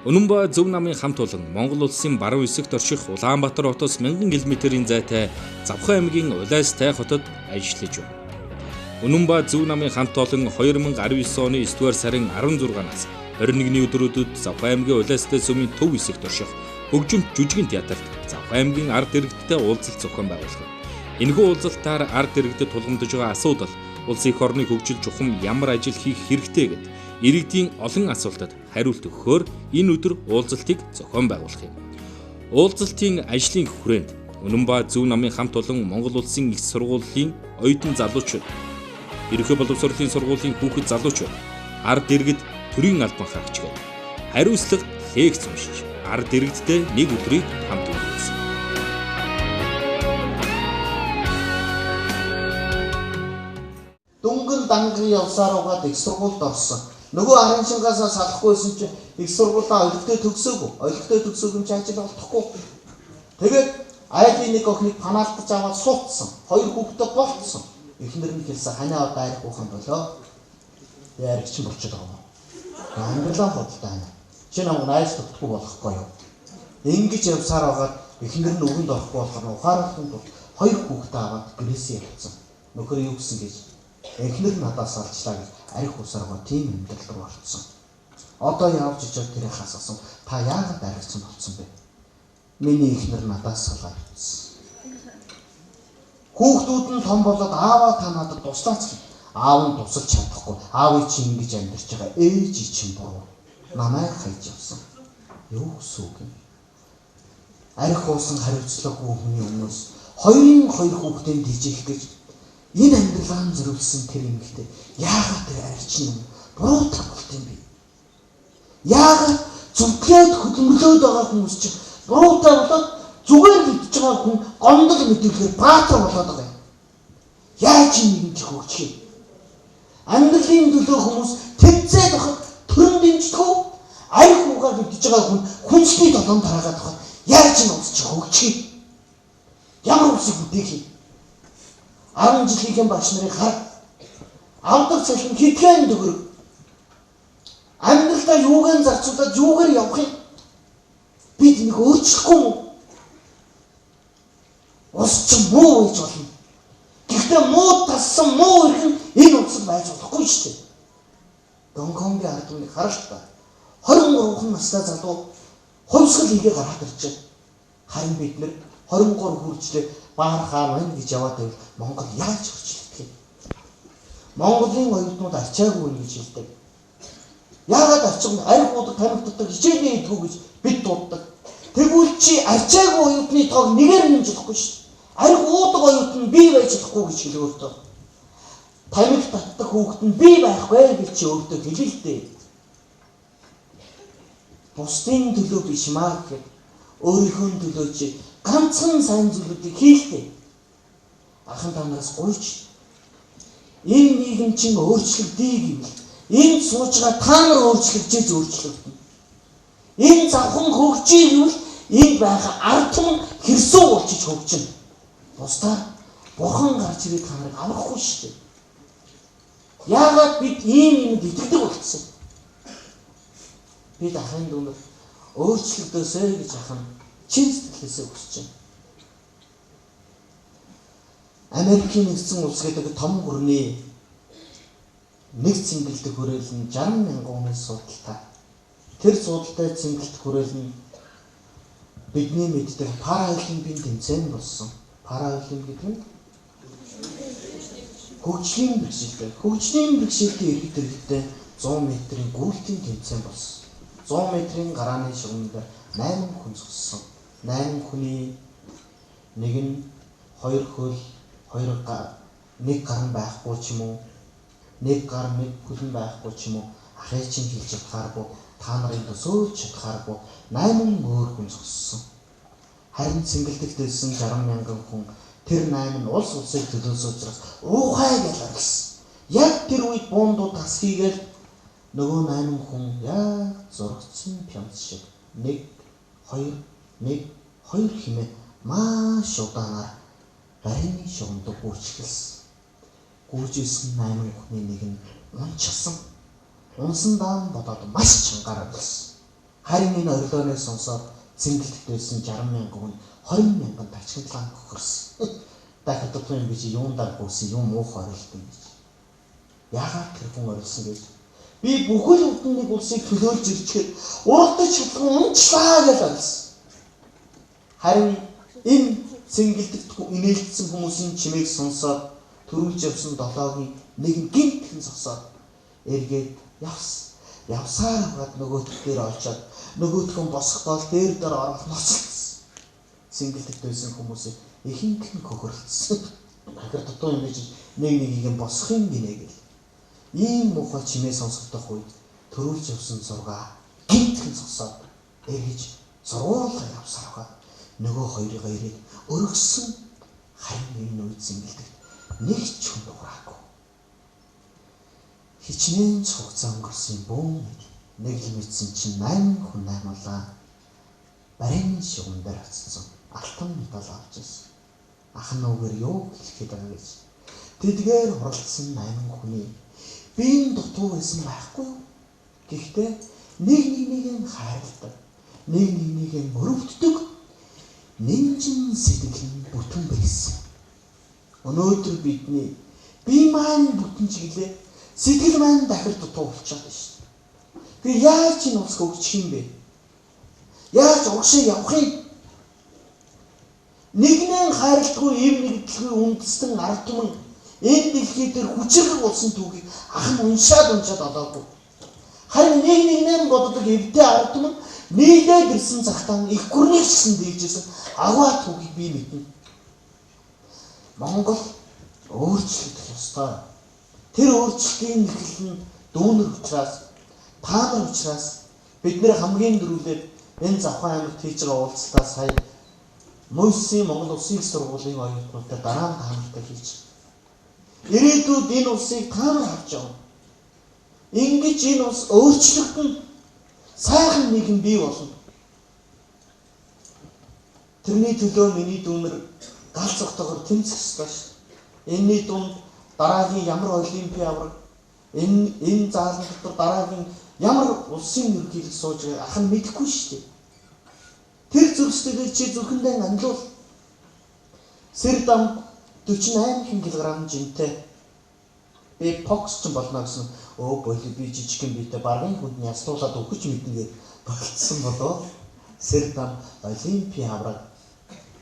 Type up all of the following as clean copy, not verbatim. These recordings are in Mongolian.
Үнэнбаа Зөв намын хамт олон Монгол улсын баруун хэсэгт орших Улаанбаатар хотоос 1000 км-ийн зайтай Завхан аймгийн Улайстай хотод ажиллаж байна. Үнэнбаа Зөв намын хамт олон 2019 оны 9-р сарын 16-наас 21-ний өдрүүдэд Завхан аймгийн Улайстай сүмийн төв хэсэгт орших хөгжимт жүжигэн театрт Завхан аймгийн ард иргэдтэй уулзалт зохион байгуулах. Энэхүү уулзалтаар ард иргэдэд тулгамдж байгаа асуудал, улсын эх орны хөгжил чухам ямар ажил хийх хэрэгтэй гэд иргэдийн олон асуултад хариулт өгөхөөр энэ өдөр уулзалтыг зохион байгуулах юм. Уулзалтын ажлын хүрээнд Үнэнбаа Зөв намын хамт олон Монгол улсын их сургуулийн оюутан залуучууд, ерөнхий боловсролын сургуулийн хүүхэд залуучууд, ард иргэд төрийн албан хаагчид хариуцлага лекц уншиж ард иргэдтэй нэг өдрийг хамт өнгөрөөсөн. Дүнгэн данган явсаар угаад их сургуульд орсон. Нөгөө арын шингасаа салахгүйсэн чинь их сургуулаа олигтой төгсөөгүй. Олигтой төгсөөгүй ч ажил олдохгүй. Тэгээд айлын нэг охиныг панаалтаж аваад суудсан. Хоёр хүүхдээ болцсон. Эхнэр нь хэлсэн ханаа одоо арих ухаан болоо. Яригч болчиход байгаа. Англиан бодлоо байна. Чи намайг найз тогтохгүй болохгүй юу? Ингэж явсаар байгаад эхнэр нь өгөнд орохгүй болохоор ухаарлын тул хоёр хүүхдээ аваад гэрээсээ явцсан. Нөхөр юу гэсэн гэж эхнэр нь надаас алчлаа гэж арих усаргаа тийм амьдрал руу орцсон. Одоо явж ичээд тэрийг хассан. Та яагаад аригцсан болцсон бэ? Миний эхнэр надаас салгаад ирсэн. Хүүхдүүд нь том болоод ааваа та надад туслаач гэх. Аав нь тусалж чадахгүй. Аавыг чи ингэж амьдарч байгаа. Ээж чинь буруу. Намайг хайж явсан. Юу гэсэн үг юм? Арих уусан хариуцлагагүй хүний өмнөөс хоёр хүүхдийн дижих гэж энэ амьдралаа зориулсан тэр эмэгтэй яагаад тэр арчин юм буруутай болт юм бэ? Яагаад зүглээд хөдөлмөрлөөд байгаа хүмүүс чинь буруутай болоод зүгээр мэдж байгаа хүн гомдол мэдүүлэхээр баатар болоод байгаа юм. Яаж юм ч хөгжих юм? Амьдралын төлөө хүмүүс тэмцээд байхад төрөн дэмждэг. Арих уугаа мэдж байгаа хүн хүнсний долоон тараагаад байхад яаж юм усч хөгжих юм? Ямар усыг бүтээх юм? 10 жилийн багш нарын хар авдаг цалин хэдхэн төгрөг амьдралдаа юугаар зарцуулаад юугаар явах юм бид нэг өөрчлөхгүй юм. Ус ч муу гэж болно. Гэхдээ муу тассан муу иргэн энэ усыг байж болохгүй шүү дээ. Гонконгийн ард түмнийг харах та 23 настай залуу хувьсгал хийгээ гараад ирж байна. Харин бид нэр 23 хүрчлээ баархаа мань гэж яваад байвал Монгол яаж хөрчлөгдөх юм? Монголын оюутнууд арчаагүй гэж хэлдэг. Яагаад арчаагүй? Арих уудаг тамигддаг хичээний идэггүй гэж бид дууддаг. Тэгвэл чи арчаагүй оюутны тоог нэгээр нэмжлэхгүй шүү дээ. Арих уудаг оюутан бий байж чадахгүй гэж хэлэвэртэй. Тамиг татдаг хүүхэд нь бий байхгүй гэж чи өөртөө хэлээ л дээ. Бусдын төлөө биш маа гэхэд өөрийнхөө төлөө чи ганцхан сайн зүйлүүдийг хийлээ. Ахын танараас гуйж. Энэ нийгэм чинь өөрчлөгдөе гэвэл энэ сууж байгаа та нар өөрчлөгдөж өөрчлөгдөнө. Энэ завхан хөгжиж гэвэл энэ байгаа ард түмэн хэрсүү болчих хөгжинэ. Бусдаар бурхан гарч ирээд та нарыг аврахгүй шүү дээ. Яагаад бид ийм юмд итгэдэг болчихсон? Бид ахын дүнээр өөрчлөгдөөсэй гэж ахын чин сэтгэлээсээ хүсэж байна. Америкийн нэгдсэн улс гэдэг том гүрний нэг цэнгэлдэх хүрээл нь 60,000 хүний судалтай. Тэр судалтай цэнгэлдэх хүрээл нь бидний мэддэг параолимпийн тэмцээн болсон. Параолимп гэдэг нь хөгжлийн бэрхшээлтэй. Хөгжлийн бэрхшээлтэй иргэдтэй 100 метрийн гүйлтийн тэмцээн болсон. 100 метрийн гарааны шугамд 8 хүн зогссон. 8 хүний нэг нь 2 хөл, 2 гар, 1 гар байхгүй ч юм уу, 1 гар 1 хөл байхгүй ч юм уу, ахыг чинь хийж чадхааргүй, та нарын төсөөлж чадхааргүй 8 өөр хүн зогссон. Харин цэнгэлдэгдсэн 60,000 хүн тэр 8 нь улс улсыг төлөөсөн учраас уухай гэж арилсан. Яг тэр үед буундууд тас хийгээл нөгөө 8 хүн яг зургцсан пянц шиг 1 2 хэмээн маш удаанаар гарины шугамд гүйчихсэн. Гүйжсэн 8 хүний нэг нь унчихсан. Унсан даан бодоод маш чангаар болсон. Харин энэ орилооны сонсоод цэнгэлдэж байсан 60,000 хүн 20,000 тачигдлан хөрсөн. Дахиад одоо юм биш юундаа гүйсэн юм муухай орилдог гэж. Яагаад тэр хүн орилсон гэж? Би бүхэл бүхнийг улсыг төлөөлж ирчихэд урагдаж чадсан унчлаа гэж ойлсон. Харин энэ цэнгэлдэгт инээлдсэн хүмүүсийн чимээг сонсоод төрүүлж явсан долоогийн нэг нь гинтхэн зогсоод эргээд явсаар хаад нөгөөтг дээр олчоод нөгөөтгөн босгодол дээр орох ноцолсон. Цэнгэлдэгт байсан хүмүүсийг ихэнх нь хөхөрлөсөн. Ахир дутуу юм гэж нэг-нэгийг нь босхын гинэ гэл. Ийм муухай чимээ сонсогдох үед төрүүлж явсан зургаа гинтхэн зогсоод эргэж зургуулга явсаар хаад нөгөө хоёрыг өргөсөн. Харин энэ үед цэнгэлдэгт нэг ч хүн дуураагүй. Хичнээн цугцаа өнгөрсөн бүүн нэг л мэдсэн чинь 8 хүн наймалаа. Барин шугам дээр атсан. Алтан медаль авч ирсэн. Ах нүүгээр юу хэлэхэд байгаа гэж. Тэдгээр хуралдсан 8 хүний биеийн дутуу байсан байхгүй юу? Гэхдээ нэг-нэгийг хайрладаг, нэг-нэгийг мөрөвддөг нэмжин сэтгэл нь бүтэн байсан. Өнөөдөр бидний бие маань бүтэн чиглээ, сэтгэл маань дахир дутуу болчиход байна шүү дээ. Тэгээ яаж энэ усг өгчих юм бэ? Яаж угшаа явах юм? Нэгнээ хайрладгүй эв нэгдэлгүй үндэстэн ард түмэн энэ дэлхий дээр хүчрэг болсон түүхийг ах нь уншаад олоогүй. Харин нэг боддог эвдээ ард түмэн нийлээд ирсэн цагтаа их гүрнийгсэн дийжсэн аваа түүхийг би мэднэ. Монгол өөрчлөгдөх ёстой. Тэр өөрчлөлтийн нэхэл нь дүүнер учраас, та нар учраас бид нэр хамгийн дөрүүлээд энэ Завхан аймагт хийж байгаа уулзалтаа сая Мөсийн Монгол Улсын сургуулийн оюутнуудтай дараа нь та нартай хийж. Ирээдүйд энэ улсыг та нар авч явна. Ингэж энэ улс өөрчлөгдөн сайхан нийгэм бий болно. Тэрний төлөө миний дүүнэр галз зогтойгоор тэмцэх ёстой шүү. Энэний дунд дараагийн ямар олимпийн авраг, энэ заалан дотор дараагийн ямар улсын ерөнхийлөг сууж байгааг ах нь мэдэхгүй шүү дээ. Тэр зөрчилдөгийг чи зүрхэндээ анилуул. Сэрдам 48 кг жинтэй. Би бокс ч болно гэсэн. Боли би жижигхэн биетэй багын хүнд ястуулаад өгч мэднэ гэж болцсон болоо. Сэрдам олимпийн авраг.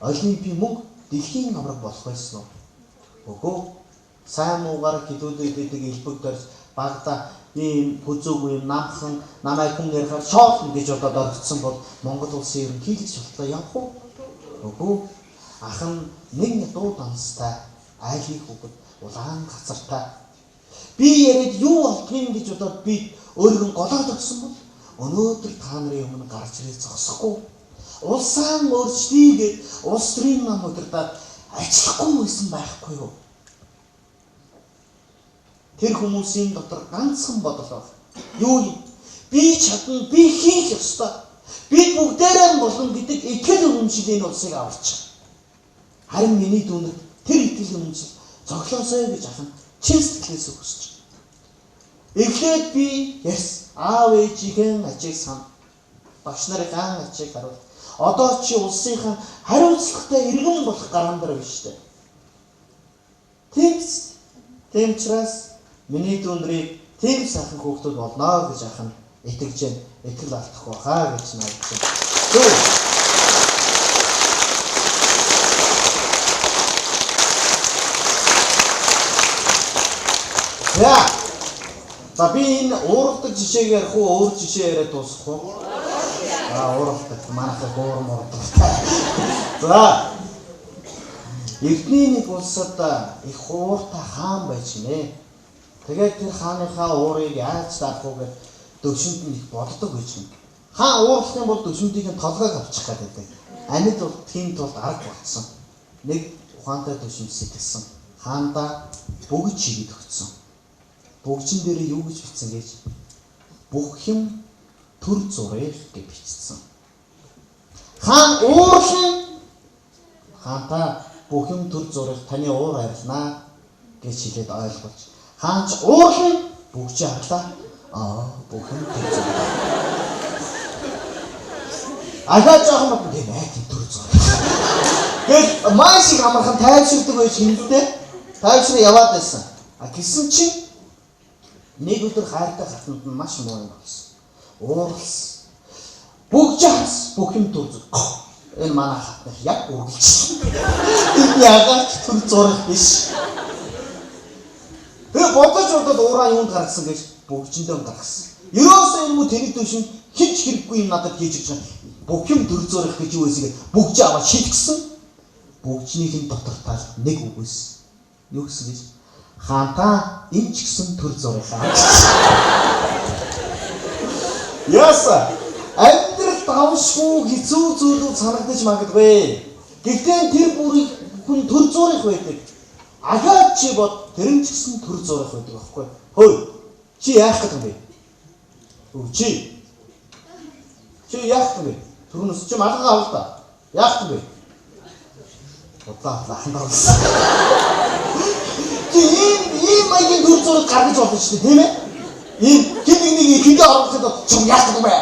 Олимпийн мөнгө дэлхийн авраг болох байсан уу? Үгүй. Сайн муугаар хилүүлээд идэг элбэг дээр багада ийм хүзүүг юм намхан намайг хүн ярихаар шоолно гэж бодоод орцсон бол Монгол улсын ерөнхийлөгч болтлоо явах уу? Үгүй. Ах нь нэг дуу данстай айлын хүүхэд улаан газартай. Би яриад юу болдгийг гэж бодоод би өөрийгөө голоод өгсөн бол өнөөдөр та нарын өмнө гарч ирээ зогсохгүй. Улсаан өөрчлөе гэж улс төрийн нам удирдаад ажиллахгүй байсан байхгүй юу? Тэр хүмүүсийн дотор ганцхан бодол байна. Юу юм? Би чадна, би хийх ёстой. Бид бүгдээрээ болно гэдэг итгэл үнэмшил энэ улсыг аварчих. Харин миний дүүнэр тэр итгэл үнэмшил зоглоосой гэж ахын чин сэтгэлээс өгсөж. Эхлээд би аав ээжийн ачийг сан. Багш нарын ачийг харуул. Одоо чи улсынхаа хариуцлагатай иргэн болох гараан дээр биш үү? Тийм учраас миний дүүнрийг тийм сайхан хүүхдүүд болно гэж ахын итгэж байна. Итгэл алдахгүй хаа гэж найдаж байна. За би энэ ууралдаг жишээг ярих уу, өөр жишээ яриад дуусгах уу? Ууралдаг манайхаа гоорм ууралдаг. За. Эрдний нэг улсад их хууртай хаан байж гинэ. Тэгээд тэр хааныхаа уурыг яаж даах вэ гэж дөвшөнд нь их боддог гэж юм. Хаан уурлах юм бол дөвшөндийн толгойг авчих гэдэг. Амьд бол тийм тулд арга болцсон. Нэг ухаантай дөвшөнд сэтгэсэн. Хаандаа бүгд чигэд өгсөн. Бүгжин дээр юу гэж бичсэн гэж бүх юм төр зурэх гэж бичсэн. Хаан уурлан хаантаа бүх юм төр зурэх таны уур арилнаа гэж хэлээд ойлгуулж. Хаан ч уурлан бүгжин харлаа. Бүх юм төр зурэх. Ахаа жоохон бат тийм ээ төр зураг. Тэгэл маш их амархан тайвширдаг байж хэмжтэй. Тайвшраа яваад байсан. Гэсэн чинь нэг өдөр хайртай хатнууд нь маш муу юм болсон. Ууралсан. Бүгд жаас бүх юм төр зураг. Энэ манай хатнах яг үргэлж. Энэ ягаад төр зураг биш. Тэгээ бодож уураа юунд гаргасан гэж бүгжиндөө гаргасан. Ерөөсөө энэ муу тэний дэвшин хич хэрэггүй юм надад хийж өгч байгаа. Бүх юм төр зурах гэж юу вэ? Бүгж аваад шийдгсэн. Бүгжнийхэн дотор тал нэг үг байсан. Юу гэсэн гэж? Хаантаа энэ ч гэсэн төр зурхаа. Яса. Амьдрал давшгүй хэцүү зүйлүүд санагдаж магадгүй. Гэхдээ тэр бүрийг хүн төр зурх байдаг. Агаад чи бод тэр нь ч гэсэн төр зурх байдаг байхгүй. Хөөе. Чи яах гэдэг юм бэ? Чи яах вэ? Түрүүнээс чи малгай авал та. Яах вэ? Удаан хандаас. Чи ийм маягийн төр зураг гаргаж болно шүү дээ, тийм ээ? Ийм нэг хиндэ оруулахад чи яах вэ?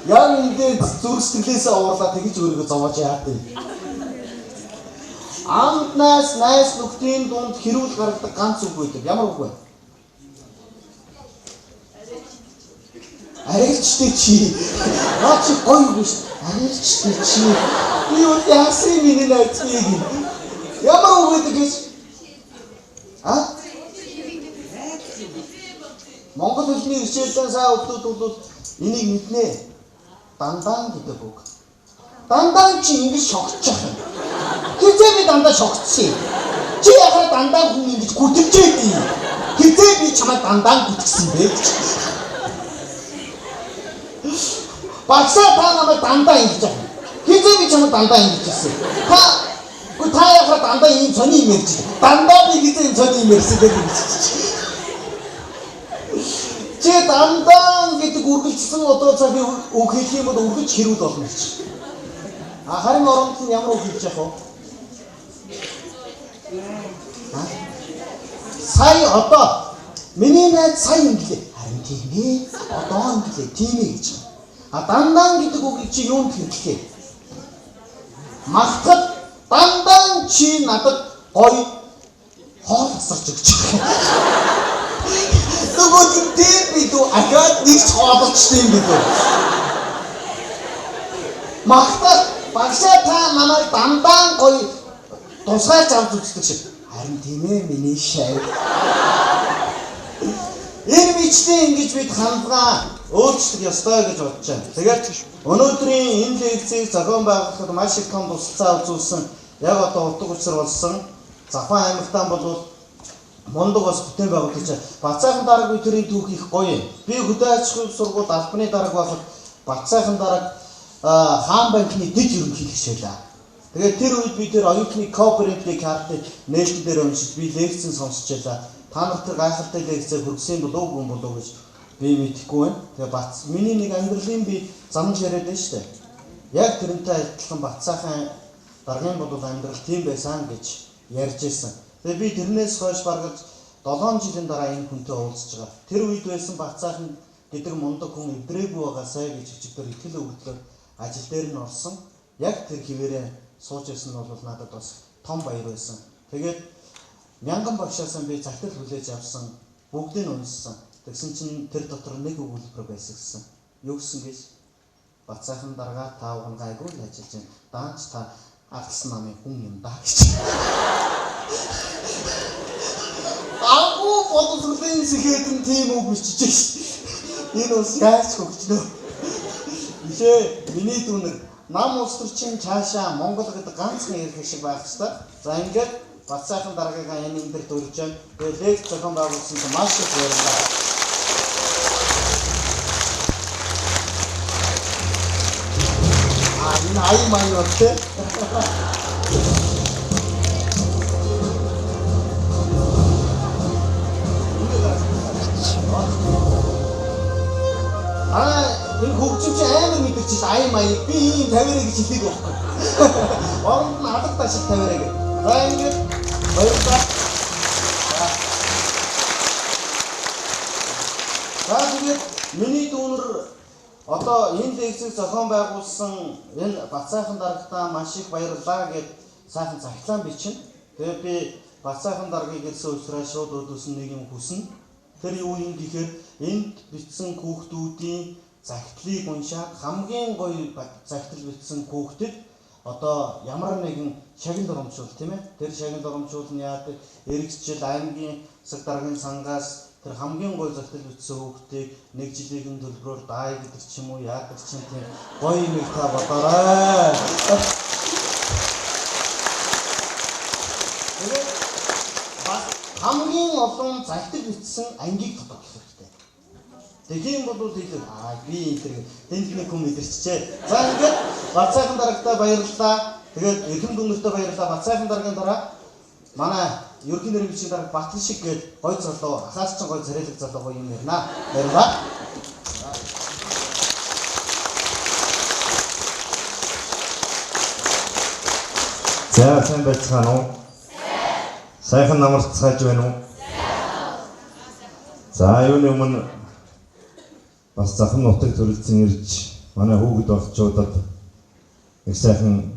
Яг энэ зүрх сэтгэлээсээ уурлаа тэгж өөрийгөө зовоож яах вэ? Амтнаас найс нөхдийн дунд хэрүүл гаргадаг ганц үг байдаг. Ямар үг вэ? Арилчтэй чи. Наа чи гоё биш. Арилчтэй чи. Би юу яасан миний найзыг. Ямар үг гэдэг гэж? Монгол хэлний хичээлдээ сайн хүмүүс бол энийг мэднэ. Дандаан гэдэг үг. Дандаан чи ингэж шогтчих юм. Хизээ би дандаа шогтсон. Чи яхаа дандаан хүн ингэж гүтэлжээд юм. Хизээ би чамайг дандаан гүтгсэн бэ? Багсаа та намайг дандаа ингэж байна. Хизээ би чамайг дандаа ингэж хэлсэн. Та яхаа дандаа ийм сони юм ярьж байна. Дандаа би хизээ ийм сони юм ярьсан гэж. Чи дандаа гэдэг үргэлжсэн одоо цагийн үг хэлэх юм бол үргэлж хэрүүл болно гэж. Харин оронд нь ямар үг хэлж яах вэ? Сая одоо миний найз сая юм гэлээ. Харин тийм ээ. Одоо юм гэлээ. Тийм ээ гэж. Дандаан гэдэг үгийг чи юунд хэлэх вэ? Магтад дандаан чи надад гоё хоол асарч өгч байгаа. Нөгөө тийм бид ахаад нэг хоолчтой юм бид. Магтад багшаа та намайг дандаан гоё тусгайч авч үздэг шиг. Харин тийм ээ миний шав. Энэ бичтэй ингэж бид хандгаа өөрчлөх ёстой гэж бодож байна. Тэгээд өнөөдрийн энэ лекцийг зохион байгуулахад маш их том тусалцаа үзүүлсэн. Яг одоо утга учир болсон Завхан аймагтан бол мундаг бас бүтээн байгуулагч. Бацаахан дарга төрийн түүх их гоё юм. Би хөдөө аж ахуйн сургууль албаны дарга байхад Бацаахан дарга хаан банкны дэд ерөнхийлөгч байлаа. Тэгээд тэр үед би тэр оюутны кооперативын картыг нээлтэн дээр уншиж би лекцэн сонсч байлаа. Та нарт гайхалтай лекцээ хүргэсэн болов уу гэж би мэдэхгүй байна. Тэгээ миний нэг амьдралын би замж яриад байна шүү дээ. Яг тэрнтэй адилхан Бацаахан даргын бодвол амьдрал тийм байсан гэж ярьж байсан. Тэгээ би тэрнээс хойш бараг 7 жилийн дараа энэ хүнтэй уулзж байгаа. Тэр үед байсан Бацаахан гэдэг мундаг хүн эвдрээгүй байгаасай гэж өчигдөр итгэл өгдлөөр ажил дээр нь орсон. Яг тэр хിവэрээ сууж байсан нь бол надад бас том баяр байсан. Тэгээд мянган багшаас би захидал хүлээж авсан, бүгдийг нь уншсан. Тэгсэн чинь тэр дотор нэг өгүүлбэр байсан гэсэн. Юу гэсэн гэж? Бацаахан дарга таавхан гайгүй л ажиллаж байна. Даанч та ардсан намын хүн юм даа гэж. Агуу фотосүрлийн сэхэдэн тийм үг бичиж. Энэ бас яаж хөгжнөө. Ишээ миний дүүнэр нам улс төрчин цаашаа Монгол гэдэг ганцхан ярих шиг байх ёстой. За ингээд Бацаахан даргаагаа энэ энэ дээр дөрж байна. Тэгээд лекц зохион байгуулсан чинь маш их баярлалаа. Энэ ай май болтой. Энэ хөгжимч амар мэдэрч ай май би ийм тавиараа гэж хэлдэг байхгүй. Оронд нь алгадаа шиг тавиараа гэх. За ингээд баярлалаа. За тэгээд миний дүүнэр Одоо энэ лекцийг зохион байгуулсан энэ Бацайхан дарагтаа маш их баярлалаа гэж сайхан цагтлаан бичнэ. Тэгээд би Бацайхан даргаыг ирсэн учраас шууд өдөөсөн нэг юм хүснэ. Тэр юу юм гэхээр энд бичсэн хүүхдүүдийн загтлыг уншаад хамгийн гоё загтал бичсэн хүүхдэд одоо ямар нэгэн шагнал урамшуул тийм ээ. Тэр шагнал урамшуул нь яадаг эргэжил аймгийн засаг даргын сангаас тэр хамгийн гоё загтал бичсэн хүүхдийг нэг жилийн төлбөрөөр даая гэдэг ч юм уу яадаг ч юм тийм гоё юм та бодоорой. Тэгээд хамгийн олон загтал бичсэн ангийг тодорхойлох хэрэгтэй. Тэгхийн бол хэлээ би энэ тэнцний хүн мэдэрчээ. За ингээд Бацайхан дарагтаа баярлалаа. Тэгээд эрхэм дүнэртээ баярлалаа. Бацайхан даргын дараа манай ерөнхий нэрийн бичгийн дарга Батлан шиг гээд гой залуу ахаас ч гой царайлаг залуу гоё юм ярина. Баярлалаа. За сайн байцгаана уу? Сайхан намарт цааж байна уу? За юуны өмнө бас захын нутаг төрөлцөн ирж манай хүүхэд болчуудад их сайхан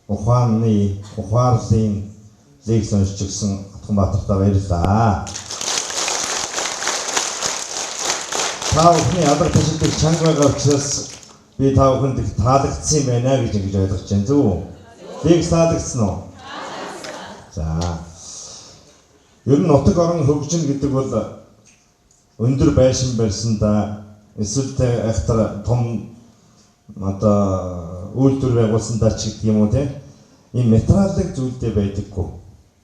ухаарлын лекц уншиж өгсөн Атганбаатартаа баярлалаа. Та бүхний алдар ташилдаг чанга байгаа учраас би та бүхэнд их таалагдсан юм байна гэж ингэж ойлгож байна зү. Лекц таалагдсан уу? За. Ер нь нутаг орон хөгжин гэдэг бол өндөр байшин барьсандаа эсвэл ахтар том одоо үйлдвэр байгуулсандаа ч гэдэг юм уу тийм ийм материалын зүйлдээ байдаггүй.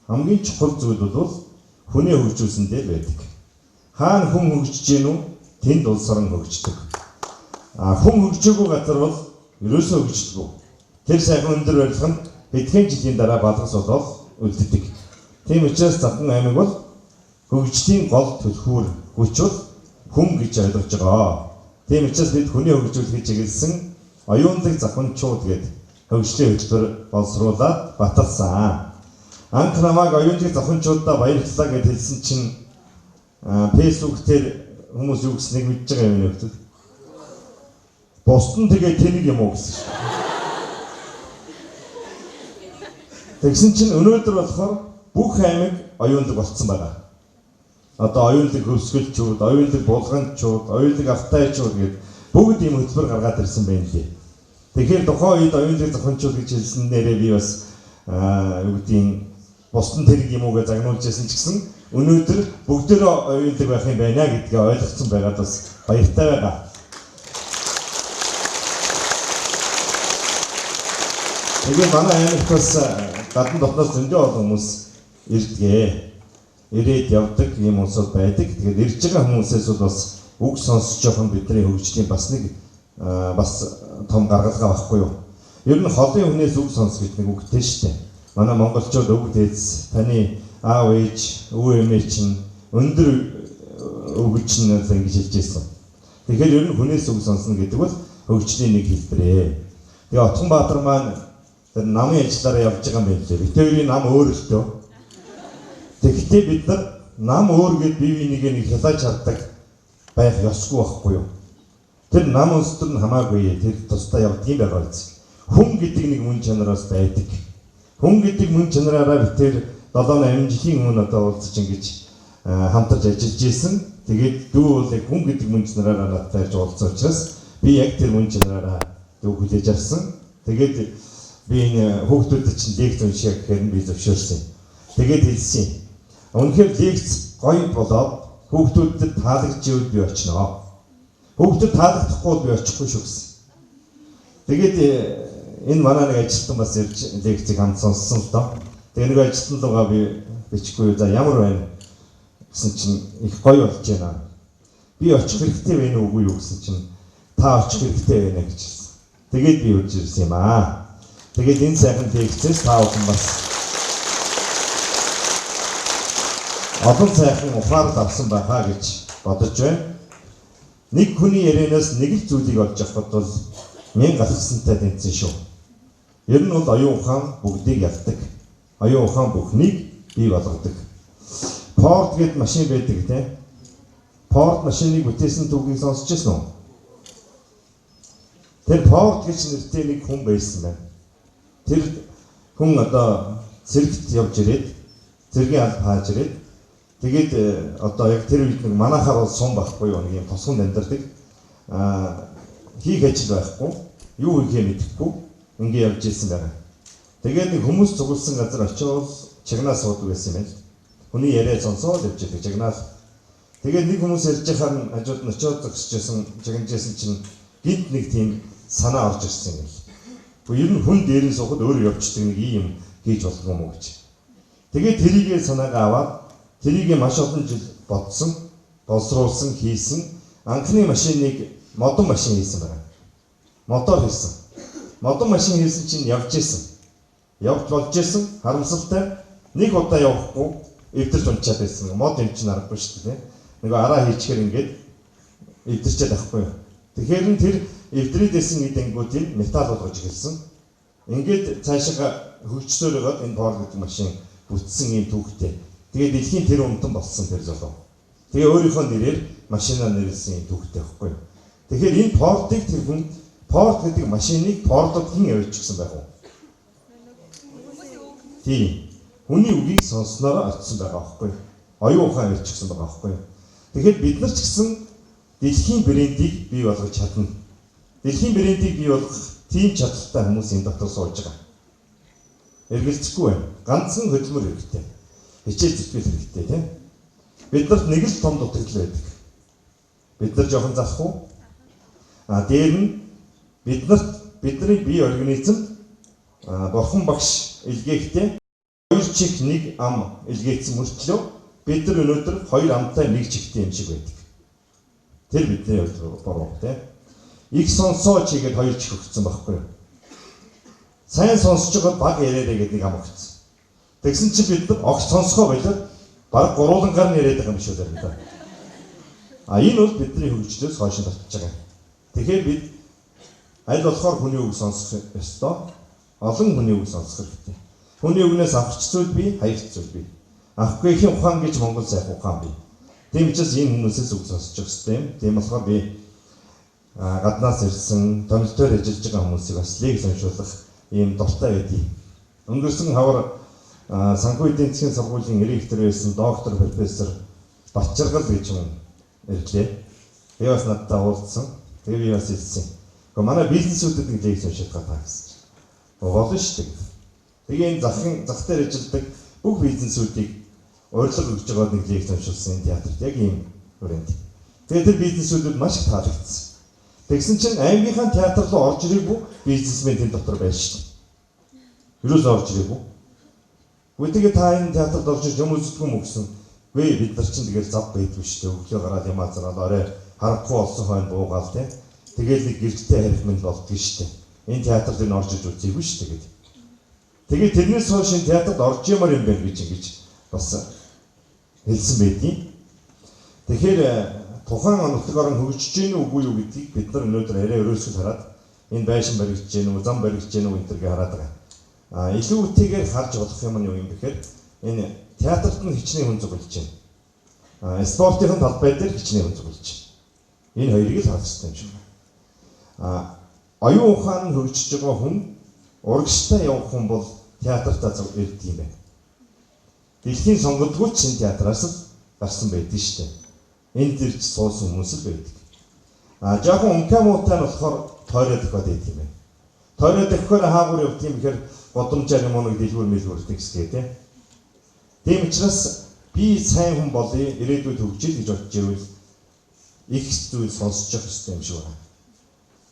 Хамгийн чухал зүйл бол хүний хөгжүүлсэндээ байдаг. Хаана хүн хөгжиж гин үү? Тэнд улс орон хөгждөг. Хүн хөгжөөгүй газар бол ерөөсөө хөгждөггүй. Тэр сайхан өндөр барилга нь хэдхэн жилийн дараа балгас болоод үлддэг. Тийм учраас Завхан аймаг бол хөгжлийн гол түлхүүр хүч бол хүн гэж ойлгож байгаа. Тийм учраас бид хүний хөгжүүлэхийг чиглэсэн оюунлаг завханчууд гэдэг хөгжлийн хөтөлбөр боловсруулаад баталсан. Анх намайг оюунлаг завханчуудаа баярлалаа гэж хэлсэн чинь фэйсбүүк дээр хүмүүс юу гэснийг мэдж байгаа юм нөхдөд. Босton тэгээ тэнэг юм уу гэсэн шүү. Тэгсэн чинь өнөөдөр болохоор бүх аймаг оюунлаг болцсон байгаа. Одоо оюунлаг хөвсгөлчүүд, оюунлаг булганчууд, оюунлаг автайчууд гэдэг бүгд ийм хөтөлбөр гаргаад ирсэн байна лээ. Тэгэхээр тухайн үед оюунлаг завханчууд гэж хэлсэн нэрээ би бас юу гэдгийг Босton тэрэг юм уу гэж загнуулж байсан ч гэсэн өнөөдөр бүгдөө оюунлаг байх юм байна гэдгээ ойлгоцсон байгаад бас баяртай байгаа. Тэгээд манай аймагт бас гадна дотноос зөндөө олон хүмүүс ирдэг. Ирээд явдаг юм уусууд байдаг. Тэгээд ирж байгаа хүмүүсээс бол бас үг сонсож жоохон бидний хөгжлийн бас нэг бас том гаргалгаа байхгүй юу. Ер нь холын хүнээс үг сонс гэдэг нэг үгтэй шүү дээ. Манай монголчууд үг дээдс таны аав ээж өвөө эмээ чинь өндөр өгч нь л ингэж хэлж байсан. Тэгэхээр ер нь хүнээс үг сонсно гэдэг бол хөгжлийн нэг хэлбэрээ. Тэгээ Атганбаатар маань тэр намын ажиллаараа явж байгаа юм байна лээ. Битүүрийн нам өөр л төө. Тэгэхдээ бид нар нам өөр гэд бие бинийгээ нэг хязгаарч чаддаг байх ёсгүй байхгүй юу? Тэр нам өстөр нь хамаагүй тэр тусдаа явдаг юм байгаа биз. Хүн гэдэг нэг мөн чанараас байдаг. Хүн гэдэг мөн чанараараа бид тэр 7-8 жилийн өмнө одоо уулзаж ингэж хамтарч ажиллаж исэн. Тэгээд дүү бол яг хүн гэдэг мөн чанараараа надтай уулзсан учраас би яг тэр мөн чанараараа дүү хүлээж авсан. Тэгээд би энэ хүүхдүүдэд чинь лекц уншия гэхээр би зөвшөөрсөн. Тэгээд хэлсэн. Үнэхээр лекц гоё болоод хүүхдүүдэд таалагдчихвэл би очноо. Хүүхдүүд таалагдахгүй би очихгүй шүү гэсэн. Тэгээд энэ манай нэг ажилтан бас ирж лекцийг хамт сонссон л доо. Тэгээ нэг ажилтан лугаа би бичихгүй за ямар байна гэсэн чинь их гоё болж байна. Би очих хэрэгтэй байна уугүй юу гэсэн чинь та очих хэрэгтэй байна гэж хэлсэн. Тэгээд би үрж ирсэн юм аа. Тэгээд энэ сайхан лекцээс та бүхэн бас олон сайхан ухаарл авсан байхаа гэж бодож байна. Нэг хүний ярианаас нэг л зүйлийг олж авахд бол мянга алхсантай тэнцэн шүү. Ер нь бол оюун ухаан бүгдийг ялдаг. Оюун ухаан бүхнийг бий болгодог. Ford гэдэг машин байдаг тийм. Ford машиныг бүтээсэн түүхийг сонсч байсан уу? Тэр Форд гэж нэртэй нэг хүн байсан байна. Тэр хүн одоо цэрэгт явж ирээд цэргийн алба хааж ирээд тэгээд одоо яг тэр үед нэг манайхаар бол сум байхгүй юу, нэг юм тосгонд амьдардаг. Хийх ажил байхгүй, юу хийхээ мэдэхгүй ингээ явж ирсэн байна. Тэгээд нэг хүмүүс цугласан газар очиод чагнаас суудаг байсан юм байна. Хүний яриа сонсоод явж идэг чагнаас. Тэгээд нэг хүмүүс ярьж байхаар хажууд нь очиод зогсчихсан, чагнажсэн чинь гинт нэг тийм санаа орж ирсэн юм. Гэхдээ ер нь хүн дээрээ суухад өөрөө явчихдаг нэг юм хийж болох юм уу гэж. Тэгээд тэрийгээ санаагаа аваад тэрийгээ маш олон жил бодсон, боловсруулсан, хийсэн. Анхны машиныг модон машин хийсэн байна. Мотор хийсэн. Модон машин хийсэн чинь явж исэн. Явж болж исэн. Харамсалтай нэг удаа явахгүй эвдэрч унчаад байсан. Мод юм чинь аргагүй шүү дээ. Нөгөө араа хийчихээр ингээд эвдэрчээд авахгүй. Тэгэхээр нь тэр эвдрээдсэн гэдэнгүү тийм металл болгож эхэлсэн. Ингээд цаашаа хөгжсөөр байгаад энэ Ford гэдэг машин бүтсэн юм түүхтэй. Тэгээд дэлхийн тэр өмтөн болсон тэр залуу. Тэгээ өөрийнхөө нэрээр машинаа нэрлсэн юм түүхтэй байхгүй юу. Тэгэхээр энэ Ford-ыг тэр хүн Ford гэдэг машиныг Ford-од хэн явуулчихсан байх вэ? Тийм. Хүний үгийг сонссноор очсон байгаа байхгүй юу. Оюун ухаан явуулчихсан байгаа байхгүй юу. Тэгэхээр бид нар ч гэсэн дэлхийн брендийг бий болгож чадна. Дэлхийн брендийг бий болгох тийм чадaltaй хүмүүс энэ дотор сууж байгаа. Эргэлзэхгүй байна. Ганцхан хөдөлмөр хэрэгтэй. Хичээл зүтгэл хэрэгтэй тийм. Биднэрт нэг л том дутагдал байдаг. Бид нар жоохон захгүй. Дээр нь бидний бие организм бурхан багш илгээхдээ 2 чих 1 ам илгээсэн мөртлөө бид нар өнөөдөр 2 амтай 1 чихтэй юм шиг байдаг. Тэр бидний буруу тийм. Их сонсоо чигээд 2 чих өгсөн байхгүй юу? Сайн сонсож байгаа баг яриараа гэдэг нэг ам өгсөн. Тэгсэн чи бид нар огт сонсгоо болоод баг гурван гар яриад байгаа юм шиг байна. Энэ бол бидний хөгжлөөс хойш татж байгаа. Тэгэхээр бид аль болохоор хүний үг сонсох ёстой. Олон хүний үг сонсох хэрэгтэй. Хүний үгнээс авах зүйл бий, хаях зүйл бий. Авахгүй их ухаан гэж Монгол сайх ухаан бий. Тийм учраас энэ хүмүүсээс үг сонсож явах хэрэгтэй юм. Тийм болохоор би гаднаас ирсэн томилтоор ажиллаж байгаа хүмүүсийг бас лиг сонирхуулах ийм дуртай байдгийг. Өнгөрсөн хавар санхүү эдийн засгийн сургуулийн ректор байсан доктор профессор Батчаргал гэж хүн ирлээ. Би бас надтай уулзсан. Тэгээ би бас хэлсэн. Гэхдээ манай бизнесүүдэд нэг лиг сонирхож байгаа гэсэн. Болно шүү дээ. Тэгээ энэ зах дээр ажилладаг бүх бизнесүүдийг урилга өгж байгаа нэг лиг сонирхуулсан энэ театрт яг ийм хүрээнд. Тэгээ тэр бизнесүүдэд маш их таалагдсан. Тэгсэн чинь аймгийнхаа театр руу орж ирээгүй бизнесмен тэнд дотор байж шин. Юус орж ирээгүй. Гэхдээ та энэ театрт орж ирж юм үздэг юм гэсэн. Гүй бид нар чинь тэгэл зав байдгүй шүү дээ. Өглөө гараад юм азраад орой харахгүй болсон хойно буугаал тий. Тэгэл нэг гэрчтэй харих мэнд болдгоо шүү дээ. Энэ театрт энэ орж иж үзээгүй шүү дээ гэдэг. Тэгээ тэрнээс хойш энэ театрт орж ямар юм бэ гэж ингэж бас хэлсэн байдгийг. Тэгэхээр тухайн нутаг орон хөгжиж гин үгүй юу гэдгийг бид нар өнөөдөр арай өрөөсгөл хараад энэ байшин баригдаж гин үү, зам баригдаж гин үү энэ төргээ хараад байгаа. Илүү үтэйгээр харж болох юм нь юу юм бэхээр энэ театрт нь хичнээн хүн зөвлөж байна. Спортын талбай дээр хичнээн хүн зөвлөж байна. Энэ хоёрыг л харах хэрэгтэй юм шиг байна. Оюун ухаан нь хөгжиж байгаа хүн урагштай явах хүн бол театртаа ирдэг юм байна. Дэлхийн сонгогдгүйч энэ театраас л гарсан байдаг шүү дээ. Энд ирж суусан хүмүүс л байдаг. Жоохон ункамуутай нь болохоор тойроод өгöd байдаг юм байна. Тойроод өгөхөөр хаагур явт юм гэхээр годомжаар юм уу дэлгүүр мэлгүүр тэгсгээ тийм. Тийм учраас би сайн хүн болъё, ирээдүйд хөгжил гэж бодож ирвэл их зүйл сонсож явах хэрэгтэй юм шиг байна.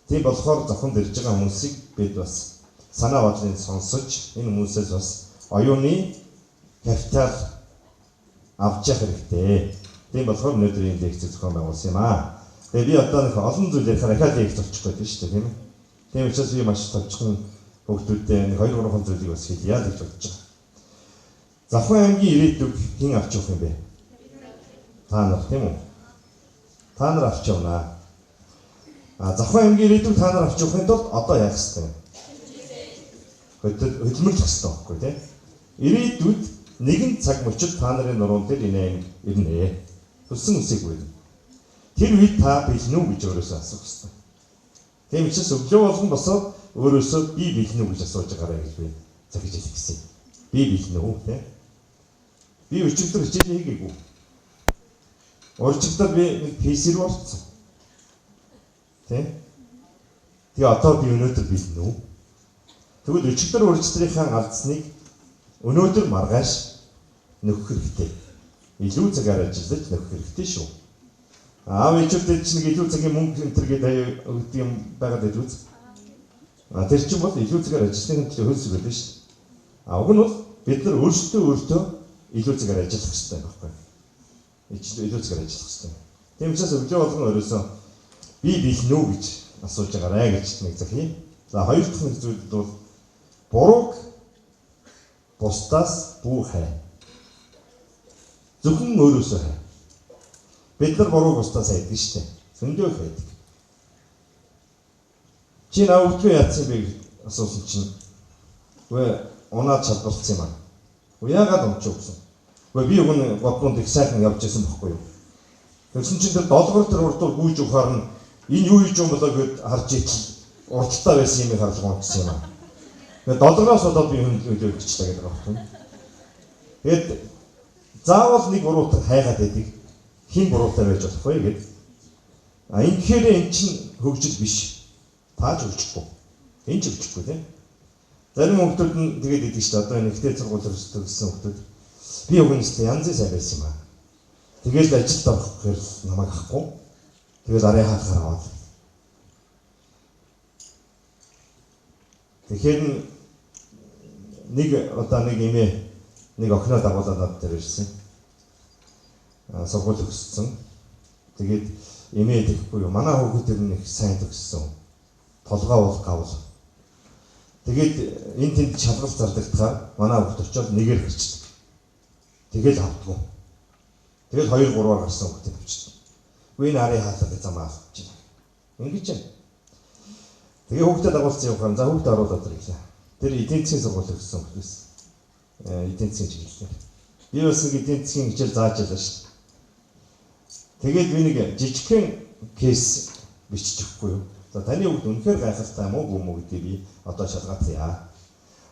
Тийм болохоор зохион дэрж байгаа хүмүүсийг бид бас санаа бодлыг сонсож энэ хүмүүсээс бас оюуны капитал авч явах хэрэгтэй. Тийм болохоор өнөөдөр энэ лекцийг зохион байгуулсан юм аа. Тэгээ би одоо нэг олон зүйл ярихаар ахаад лекц болчих гээд шүү дээ тийм ээ. Тийм учраас би маш товчхон хүүхдүүдтэй нэг 2-3 зүйлийг бас хэлье гэж бодож байгаа. Завхан аймгийн ирээдүйг хэн авч явах юм бэ? Та нар тийм үү? Та нар авч явнаа. Завхан аймгийн ирээдүйг та нар авч явахын тулд одоо яах ёстой вэ? Хөдөлмөрлөх ёстой байхгүй тийм. Ирээдүйд нэгэн цаг мөчид та нарын нуруунд дээр энэ аймаг ирнэ. Хүссэн үсээгүй. Тэр үед та бэлэн үү гэж өөрөөсөө асуух ёстой. Тийм учраас өглөө болгон босоод өөрөөсөө би бэлэн үү гэж асууж байгаарай гэж би захиж хэлэх гэсэн. Би бэлэн үү те? Би өчигдөр хичээл хийгээгүй. Урчигдаад би нэг PC руу орсон. Тэ? Тэгээ одоо би өнөөдөр бэлэн үү? Тэгвэл өчигдөр урчигдрынхаа алдсныг өнөөдөр маргааш нөхөх хэрэгтэй. Илүү цагаар ажиллаж нөхөх хэрэгтэй шүү. Аав ээжүүдтэй чинь нэг илүү цагийн мөнгө энэ гэдэг өгдөг юм байгаад байд үз. Тэр чинь бол илүү цагаар ажиллахын төлөө хөлс өгöd нь шүү. Уг нь бол бид нар өөрсдөө илүү цагаар ажиллах хэрэгтэй байхгүй. Илүү цагаар ажиллах хэрэгтэй. Тийм учраас өглөө болгон өрөөсөө би бэлэн үү гэж асууж байгаарай гэж нэг захий. За хоёр дахь нэг зүйл бол бурууг бусдаас бүү хай. Зөвхөн өөрөөсөө хай. Бид нар бурууг бусдаас хайдаг шүү дээ. Зөндөө хайдаг. Чи наавдгүй яатсан бэ асуусан чинь үгүй унаад шалбарцсан юм аа. Яагаад унчих гэсэн. Үгүй би өгн бодмонд их сайхан явж исэн бохгүй юу. Тэгсэн чинь тэр долгор тэр урдуур гүйж ухаар нь энэ юу хийж юм болоо гэд харж ичл урдтаа байсан юм харж байгаа гэсэн юм аа. Тэгээд долгороос болоод би хөндлөж өгчлээ гэдэг байна. Тэгэд заавал нэг буруутай хайгаад байдаг. Хин буруутай байж болохгүй гэд. Энэ гэхээр эн чинь хөгжил биш. Тааж өгчихгүй. Энэ ч өгчихгүй тийм. Зарим хүмүүс нь тэгээд идэг шүү дээ. Одоо энэ ихтэй сургууль төгссөн хүмүүс би өгнөстэй янзын сайн байсан юм аа. Тэгээд ажилд орох гэхээр намайг ахгүй. Тэгээд арай хаахаар аваад. Тэгэхээр нэг одоо нэг имээ нэг охиноо дагуулад надад ирсэн. Сургууль төгссөн. Тэгээд имээ тэгэхгүй юу. Манай хүүхдүүд нь их сайн төгссөн. Толгой бол гавл. Тэгээд энэ тэнд шалгалт зардагдахаар манай хүүхд очиод нэгээр гарчдаг. Тэгээд авдгүй. Тэгээд 2-3-аар гарсан хүүхдэд авчдаг. Үгүй энэ ари хаалга гэж зам авч байна. Ингэж байна. Тэгээд хүүхдэд дагуулсан юм хам. За хүүхдэд оруулаад ирлээ. Тэр эдийн засгийн сургууль төгссөн хүүхдээс. Эдийн засгийн чиглэлээр. Би бас нэг эдийн засгийн хичээл зааж байлаа шүү. Тэгээд би нэг жижигхэн кейс бичиж өгөхгүй юу. За таны хүүхд үнэхээр гайхалтай юм уу гүм үү гэдэг би одоо шалгацъя.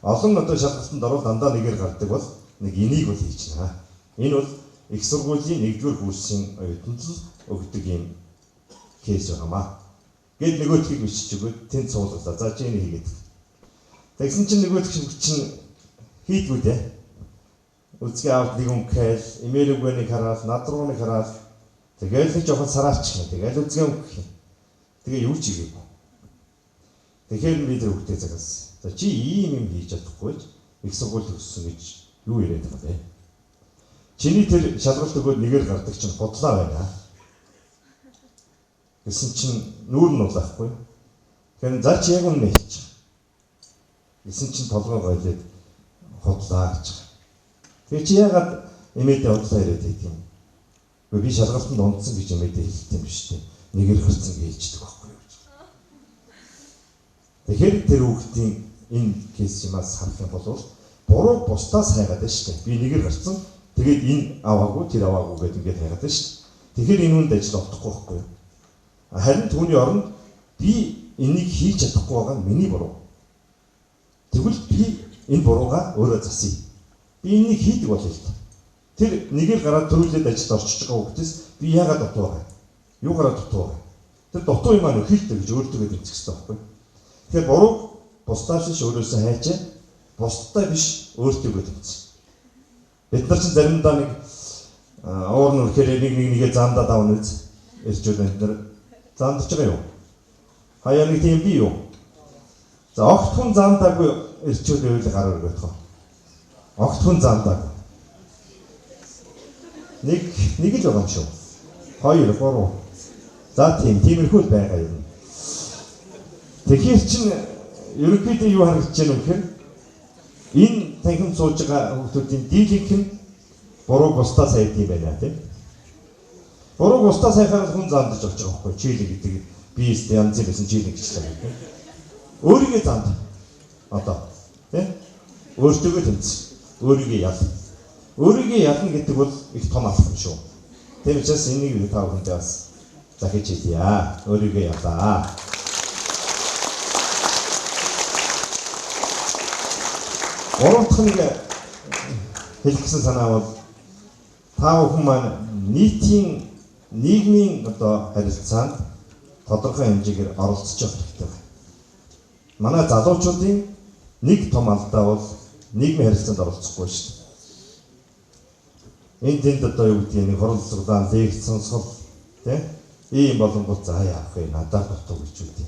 Олон одоо шалгалтанд орвол дандаа нэгээр гардаг бол нэг энийг бол хийж байна. Энэ бол их сургуулийн 1-р курсын оюутанд л өгдөг юм кейс байгаамаа. Гэт нөгөөдхийг бичиж өгөөд тэнд суулгалаа. За чи энийг хийгээд. Тэгсэн чинь нөгөөдх чинь хийдгүү дээ. Үзгээ аваад нэг өнгөөл, имэйл үгэнийг хараад, над руу нэг хараад тэгэл л жоохон сараачих юм. Тэгэл үзгээ өнгөх юм. Тэгээ юу ч хийгээгүй. Тэгэхээр би тэр хүүхдээ загас. За чи ийм юм хийж чадахгүй ч их сургууль төгссөн гэж юу яриад байгаа бэ? Чиний тэр шалгалт өгөөд нэгээр гардаг чинь бодлоо байна. Гэсэн чинь нүүр нь улаахгүй. Тэгэхээр за чи яг үнэ хэлчих. Гэсэн чинь толгой гойлээд хотлаа гэж. Тэгээ чи яагаад эмээдээ хотлаа яриад байдаг юм? Би шалгалтанд унтсан гэж эмээдээ хэлдэг юм биш үү? Нэгээр гарцсан гэж хэлдэг байхгүй юу? Тэгэхээр тэр хүүхдийн энэ кейсимаас харах юм бол буруу бусдаас хайгаад байна шүү дээ. Би нэгээр гарцсан. Тэгээд энэ аваагүй, тэр аваагүй гэдэг ингээд хайгаад байна шүү дээ. Тэгэхээр энэ үнд ажил олдохгүй байхгүй юу? Харин түүний оронд би энийг хийж чадахгүй байгаа нь миний буруу. Тэгвэл би энэ буруугаа өөрөө засъя. Би энийг хийдэг болъё л та. Тэр нэгээр гараад төрүүлээд ажилд орчиж байгаа хүүхдээс би яагаад дутуу байгаа? Юу гараад дутуу байгаа? Тэр дутуу юм аа нөхөлтэй гэж өөртөө дэмжих хэрэгтэй байхгүй юу? Тэгэхээр бурууг бусдаас биш өөрөөсөө хайчаа, бусдаа биш өөртөө дэмжих. Бид нар чинь заримдаа нэг уур нүрхээр нэгээ заандаа давна үз. Ирчүүд бид нар заандж байгаа юу? Хаяа нэг тийм би юу? За огт хүн заандаагүй ирчүүд байвал гараар өгөх. Огт хүн заандаагүй. Нэг л байгаа юм шүү. 2 3. За тиймэрхүү байгаа юм. Тэгэхээр чинь ерөнхийдөө юу харагдаж байна вэ гэхээр энэ танхим сууж байгаа хүмүүсийн дийлэнх нь буруу бусдаас хайдаг юм байна тийм. Буруу бусдаас хайхаар хүн заандаж өгч байгаа байхгүй чийлэг гэдэг биест янз бүр байсан чийлэг гэж байна тийм. Өөрийгөө занд одоо тийм өөртөө тэмцэх өөрийгөө ял. Өөрийгөө ялна гэдэг бол их том алхам шүү. Тийм учраас энийг та бүхэндээ бас захиж хэлье. Өөрийгөө ялаа. Гурав дахь нэг хэлэх гэсэн санаа бол та бүхэн маань нийгмийн одоо харилцаанд тодорхой хэмжээгээр оролцож явах хэрэгтэй байна. Манай залуучуудын нэг том алдаа бол нийгмийн харилцаанд оролцохгүй шүү дээ. Энд тэнд одоо юу гэдгийг нэг хорол зурлаа лекц сонсгол тийм ийм болонгууд за яах вэ? Надад дутуу гэж үгүй.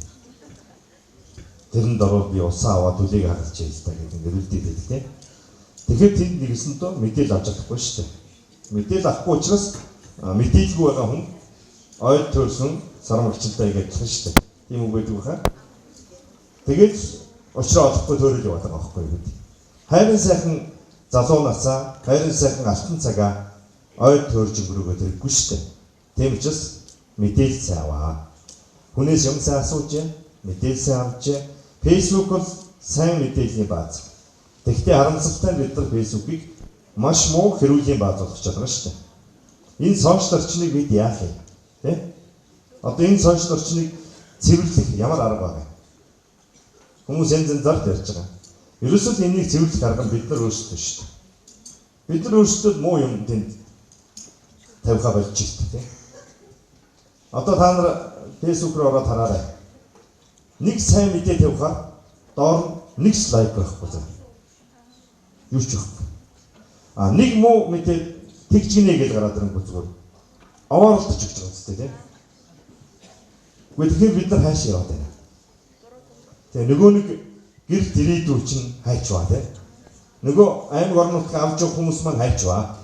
Тэрэнд ороод би усаа аваад үлийг хагалж яалтаа гэдэг ингээд үлдээд байдаг тийм. Тэгэхээр тэнд нэгсэндөө мэдээлэл авч чадахгүй шүү дээ. Мэдээлэл авахгүй учраас мэдээлгүй байгаа хүн ойд төрсөн сармагчтай гэж хэлсэн шүү дээ. Тийм үг байдаг хаа. Тэгээд учраа олохгүй төрөл яваад байгаа байхгүй юу? Хайрын сайхан залуу насаа, хайрын сайхан алтан цагаа ойд төрж өнгөрөөгөө тэрэггүй шүү дээ. Тийм учраас мэдээлэл сайн аваа. Хүнээс юм сайн асууж, мэдээлэл сайн авч, Facebook бол сайн мэдээллийн бааз. Тэгэхдээ харамсалтай нь бид нар Facebook-ыг маш муу хэрүүлийн бааз болгож чадна шүү дээ. Энэ сошиал орчныг бид яах вэ? Тэ? Одоо энэ сошиал орчныг цэвэрлэх ямар арга байна? Хүмүүс янз янзаар ярьж байгаа. Ерөөсөө энийг цэвэрлэх арга нь бид нар өөрсдөө шүү дээ. Бид нар өөрсдөө муу юм тэнд тавьхаа болж ирдэг тийм. Одоо та нар Facebook руу ороод хараарай. Нэг сайн мэдээ тавьхаар доор нэг лайк байхгүй заа. Юу ч байхгүй. Нэг муу мэдээ тэгж гинэ гэж гараад ирэнгүүт зүгээр овооролдож өгч байгаа үстэй тийм. Гэхдээ тэгэхээр бид нар хаашаа яваад байна? Тэгээ нөгөө нэг гэр дэрийдүү чинь хайч баа тийм. Нөгөө аймаг орнуудыг авч явах хүмүүс маань хайч баа.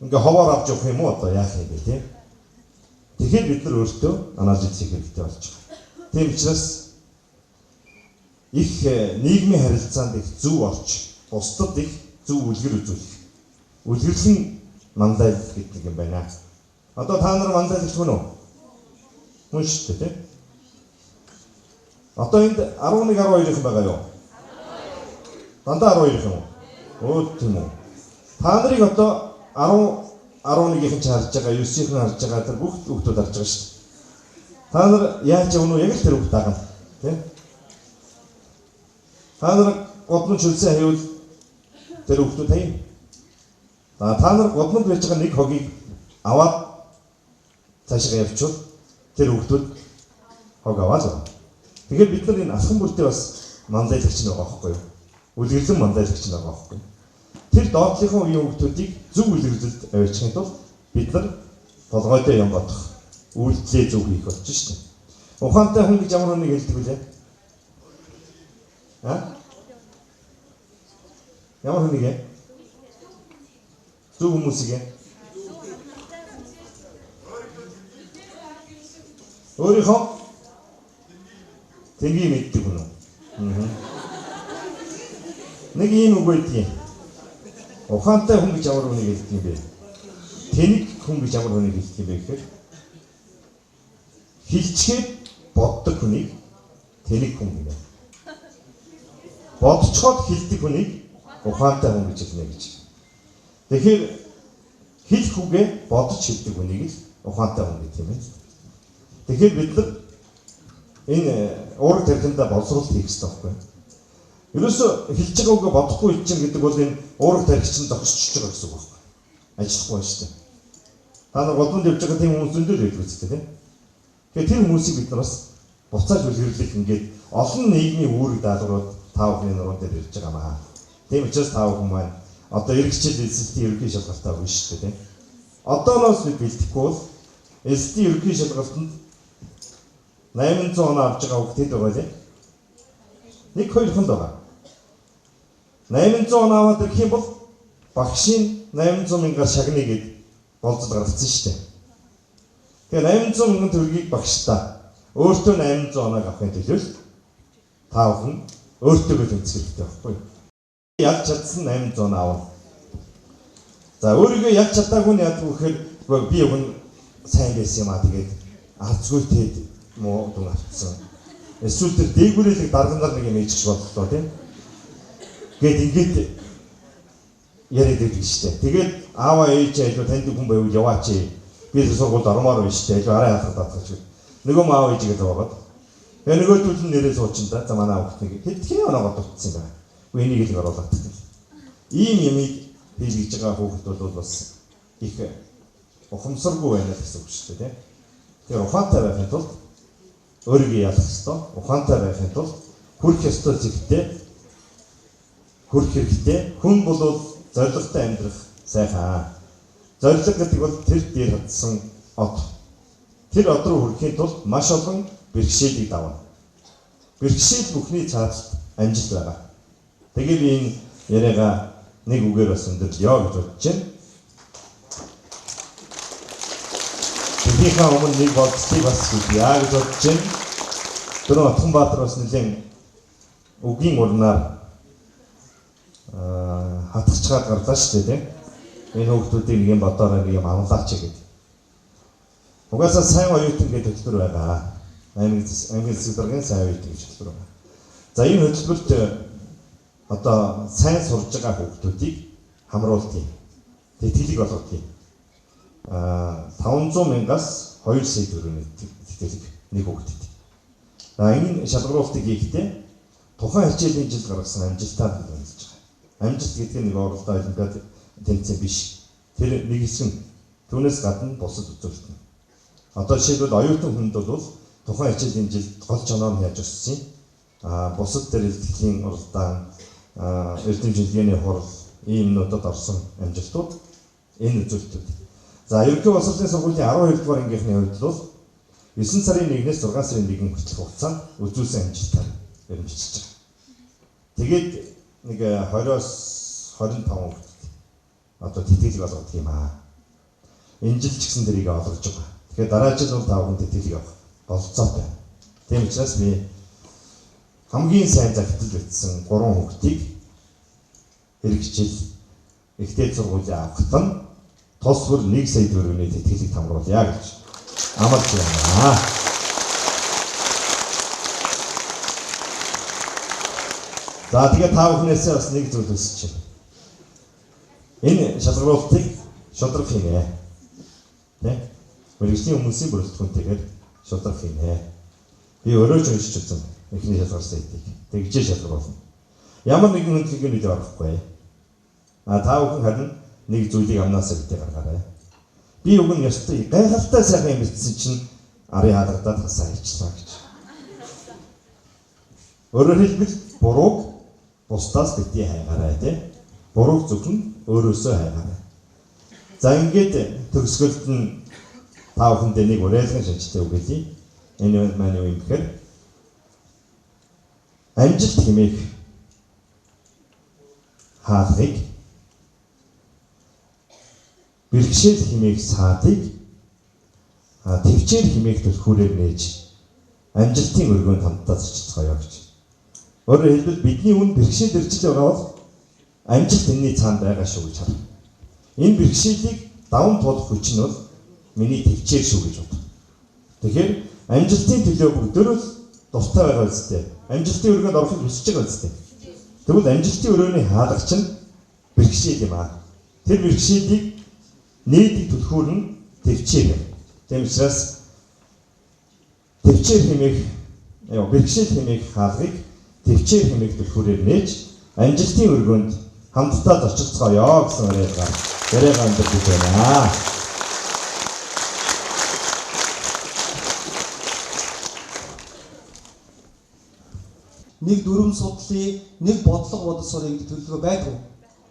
Ингээ ховоор авч явах юм уу одоо яах юм бэ тийм. Тэгэхээр бид нар өөртөө анализ хийх хэрэгтэй болж байгаа. Тийм учраас их нийгмийн харилцаанд их зөв орч, бусдад их зөв үлгэр үзүүлэх. Үлгэрлэн мандайлах гэдэг юм байна. Одоо та нар мандайлагч хүн үү? Хүн шүү дээ тийм. Одоо энд 11-12 байгаа юу? Дандаа 12 юм уу? Өө тийм үү. Та нарыг одоо 11-ийн ч харж байгаа, 9-ийн харж байгаа тэр бүх хүүхдүүд харж байгаа шүү дээ. Та нар яаж явна уу? Яг л тэр хүүхд дагна. Тийм. Та нар годмон шүлсэн хаявал тэр хүүхдүүд хаяа. Та нар годмонд байж байгаа нэг хогийг аваад цаашаа явуучвал тэр хүүхдүүд хог аваад байна. Тэгэхээр бид нар энэ алхам бүртээ бас мандайлагч нэг байгаа байхгүй юу? Үлгэрлэн мандайлагч нэг байгаа байхгүй юу? Тэр доотлынхоо үеийн хүүхдүүдийг зөв үлгэрлэлд аваачихын тулд бид нар толгойдоо юм бодох, үйлдэлээ зөв хийх болж шүү дээ. Ухаантай хүн гэж ямар хүнийг хэлдэг вүлээ? Ямар хүнийг ээ? Зөв хүмүүсийг ээ? Өөрийнхөө тэнгийн мэддэг хүн үү? Нэг ийм үг байдгийг. Ухаантай хүн гэж ямар хүнийг хэлдэг юм бэ? Тэнэг хүн гэж ямар хүнийг хэлдэг юм бэ гэхээр хилчгээд боддог хүнийг тэнэг хүн гэнэ. Бодцоход хилдэг хүнийг ухаантай хүн гэж хэлнэ гэж. Тэгэхээр хэлэх үгээ бодож хэлдэг хүнийг л ухаантай хүн гэх юм байна. Тэгэхээр бид нар энэ уурга тархиндаа боловсруулалт хийх хэрэгтэй байхгүй юу? Ерөөсө хэлж байгаа үгээ бодохгүй чинь гэдэг бол энэ уурга тархи чинь зогсчихж байгаа гэсэн үг байхгүй юу? Ажиллахгүй шүү дээ. Та нар годмонд явж байгаа тийм хүмүүс зөндөл байдаг үстэй тийм. Тэгэхээр тэр хүмүүсийг бид нар бас буцааж үлгэрлэх ингээд олон нийгмийн үүрэг даалгаврууд тав бүхний нуруунд дээр ирж байгаа маа. Тийм учраас тав бүхэн маань одоо эргэжил эсэлтийн ерөнхий шалгалтаа өгнө шүү дээ тийм. Одооноос бид бэлтгэхгүй бол эсэлтийн ерөнхий шалгалтанд 800 оноо авч байгаа хүүхд хэд байгаа лээ? 1-2 хүн байгаа. 800 оноо аваад ирэх юм бол багшийн 800 мянган шагныг гээд болцол гаргацсан шүү дээ. Тэгэхээр 800 мянган төгрөгийг багштаа өөртөө 800 оноо авахын төлөө та бүхэн өөртөө тэнцэх хэрэгтэй байхгүй юу? Яг чадсан 800 оноо авах. За өөрийгөө яг чадаагүй нь яадаг вэ гэхээр би өгн сайн байсан юм аа тэгээд алцгүй тед муу дүн авцсан. Эсвэл тэр дээгүүрэлэг дарганаар нэг юм ээжчих боллоо тийм. Гээд ингээд яриад байдаг шүү дээ. Тэгээд ааваа ээжээ илүү танд хүн байвал яваач. Би тэр сургуульд ормоор байна шүү дээ. Илүү арай хатгаад гэж. Нөгөө маав ээжигээ зовоод. Тэгээ нөгөөдөл нь нэрээ суучин да. За манай хүүхд нэг хэдхэн оноо дутсан юм байна. Гэхдээ энийг л оруулаад гэх юм. Ийм юмыг хийж байгаа хүүхдүүд бол бас их ухамсаргүй байна гэсэн үг шүү дээ. Тэгэхээр ухаантай байхын тулд өөрийгөө ялах ёстой. Ухаантай байхын тулд хүрх ёстой зэгтээ хүрх хэрэгтэй. Хүн бол зоригтой амьдрах сайхан. Зориг гэдэг бол тэр дээр хатсан од. Тэр од руу хүрэхийн тулд маш олон бэрхшээлийг давна. Бэрхшээл бүхний цаашид амжилт байгаа. Тэгээд би энэ яриагаа нэг үгээр бас өндөрлөё гэж бодож байна. Тэрхээ өмнө нэг бодцыг бас хийя гэж бодож байна. Дөрөв Отгонбаатар бас нэлийн үгийн урнаар хатгачгаад гарлаа шүү дээ. Энэ хүүхдүүдийг нэг юм бодоорой нэг юм амлаач гэдэг. Угаасаа сайн оюутан гэдэг хөтөлбөр байгаа. Аймгийн засаг даргын сайн оюутан гэж хөтөлбөр байгаа. За энэ хөтөлбөрт одоо сайн сурж байгаа хүүхдүүдийг хамруултыг тэтгэлэг болгохыг 500,000-аас 2 сая төгрөгийн тэтгэлэг нэг хүүхдэд. За энэ шалгаруултыг хийхдээ тухайн хичээлийн жил гаргасан амжилтаа хэмжиж байгаа. Амжилт гэдэг нь нэг оролдоо олимпиад тэмцээн биш. Тэр нэг хэсэг нь түүнээс гадна бусад үзүүлэлт нь. Одоо жишээлбэл оюутан хүнд бол тухайн хичээлийн жилд гол чанар нь яаж өссөн юм? Бусад дээр илтгэлийн уралдаан, эрдэм жилгээний хурал ийм юмнуудад орсон амжилтууд энэ үзүүлэлтүүд. За ерөнхий боловсролын сургуулийн 12 дугаар ангийнхны хувьд бол 9 сарын 1-ээс 6 сарын 1 хүртэлх хугацаанд үзүүлсэн амжилтаар өрнөжиж байгаа. Тэгээд нэг 20-оос 25 хүүхэд одоо тэтгэлэг олгодог юм аа. Энэ жил ч гэсэн тэрийг олгож байгаа. Тэгэхээр дараа жил бол 5 хүн тэтгэлэг авах болцоотой. Тийм учраас би хамгийн сайн загтал бичсэн 3 хүүхдийг хэрэгжил ихтэй сургуулийн авахт нь тус бүр 1 сая төгрөгийн тэтгэлэг хамруулъя гэж амлаж байна. За тэгээд та бүхнээсээ бас нэг зүйл хүсэж байна. Энэ шалгаруултыг шударга хийнэ. Тэ? Мэргэжлийн хүмүүсийн бүрэлдэхүүнтэйгээр шударга хийнэ. Би өөрөө ч уншиж үзсэн эхний шалгуулсан сэдвийг. Тэгжээ шалгаруулна. Ямар нэгэн хөдөлгөөний үед орохгүй. Та бүхэн харин нэг зүйлийг амнаасаа битээ гаргаарай. Би уг нь ёстой гайхалтай сайхан юм бичсэн чинь арын хаалгадаад хасаа хийчихлаа гэж. Өөрөөр хэлбэл бурууг бусдаас битээ хайгаарай тий. Бурууг зөвхөн өөрөөсөө хайгаарай. За ингээд төгсгөлд нь та бүхэндээ нэг уриалгын шинжтэй үг хэлье. Энэ маань юу юм гэхээр амжилт хэмээх хаалгыг бэрхшээл хэмээх саадыг төвчээр хэмээх түлхүүрээр нээж амжилтын өргөөнд хамтдаа зочилцгоё гэж. Өөрөөр хэлбэл бидний үн бэрхшээл ирж байгаа бол амжилт энэний цаанд байгаа шүү гэж харна. Энэ бэрхшээлийг даван туулах хүч нь бол миний төвчээр шүү гэж бод. Тэгэхээр амжилтын төлөө бүгдөө л дуртай байгаа үстэй. Амжилтын өргөөнд орохыг хүсэж байгаа үстэй. Тэгвэл амжилтын өрөөний хаалгач нь бэрхшээл юм аа. Тэр бэрхшээлийг нээдэг түлхүүр нь төвчээр юм. Тийм учраас төвчээр хэмээх бэрхшээл хэмээх хаалгыг төвчээр хэмээх түлхүүрээр нээж амжилтын өргөөнд хамтдаа зочилцгоё гэсэн яриагаа өндөрлөж байна. Нэг дүрм судлын, нэг бодлого бодол сурах гэдэг төлөвлөгөө байдгүй.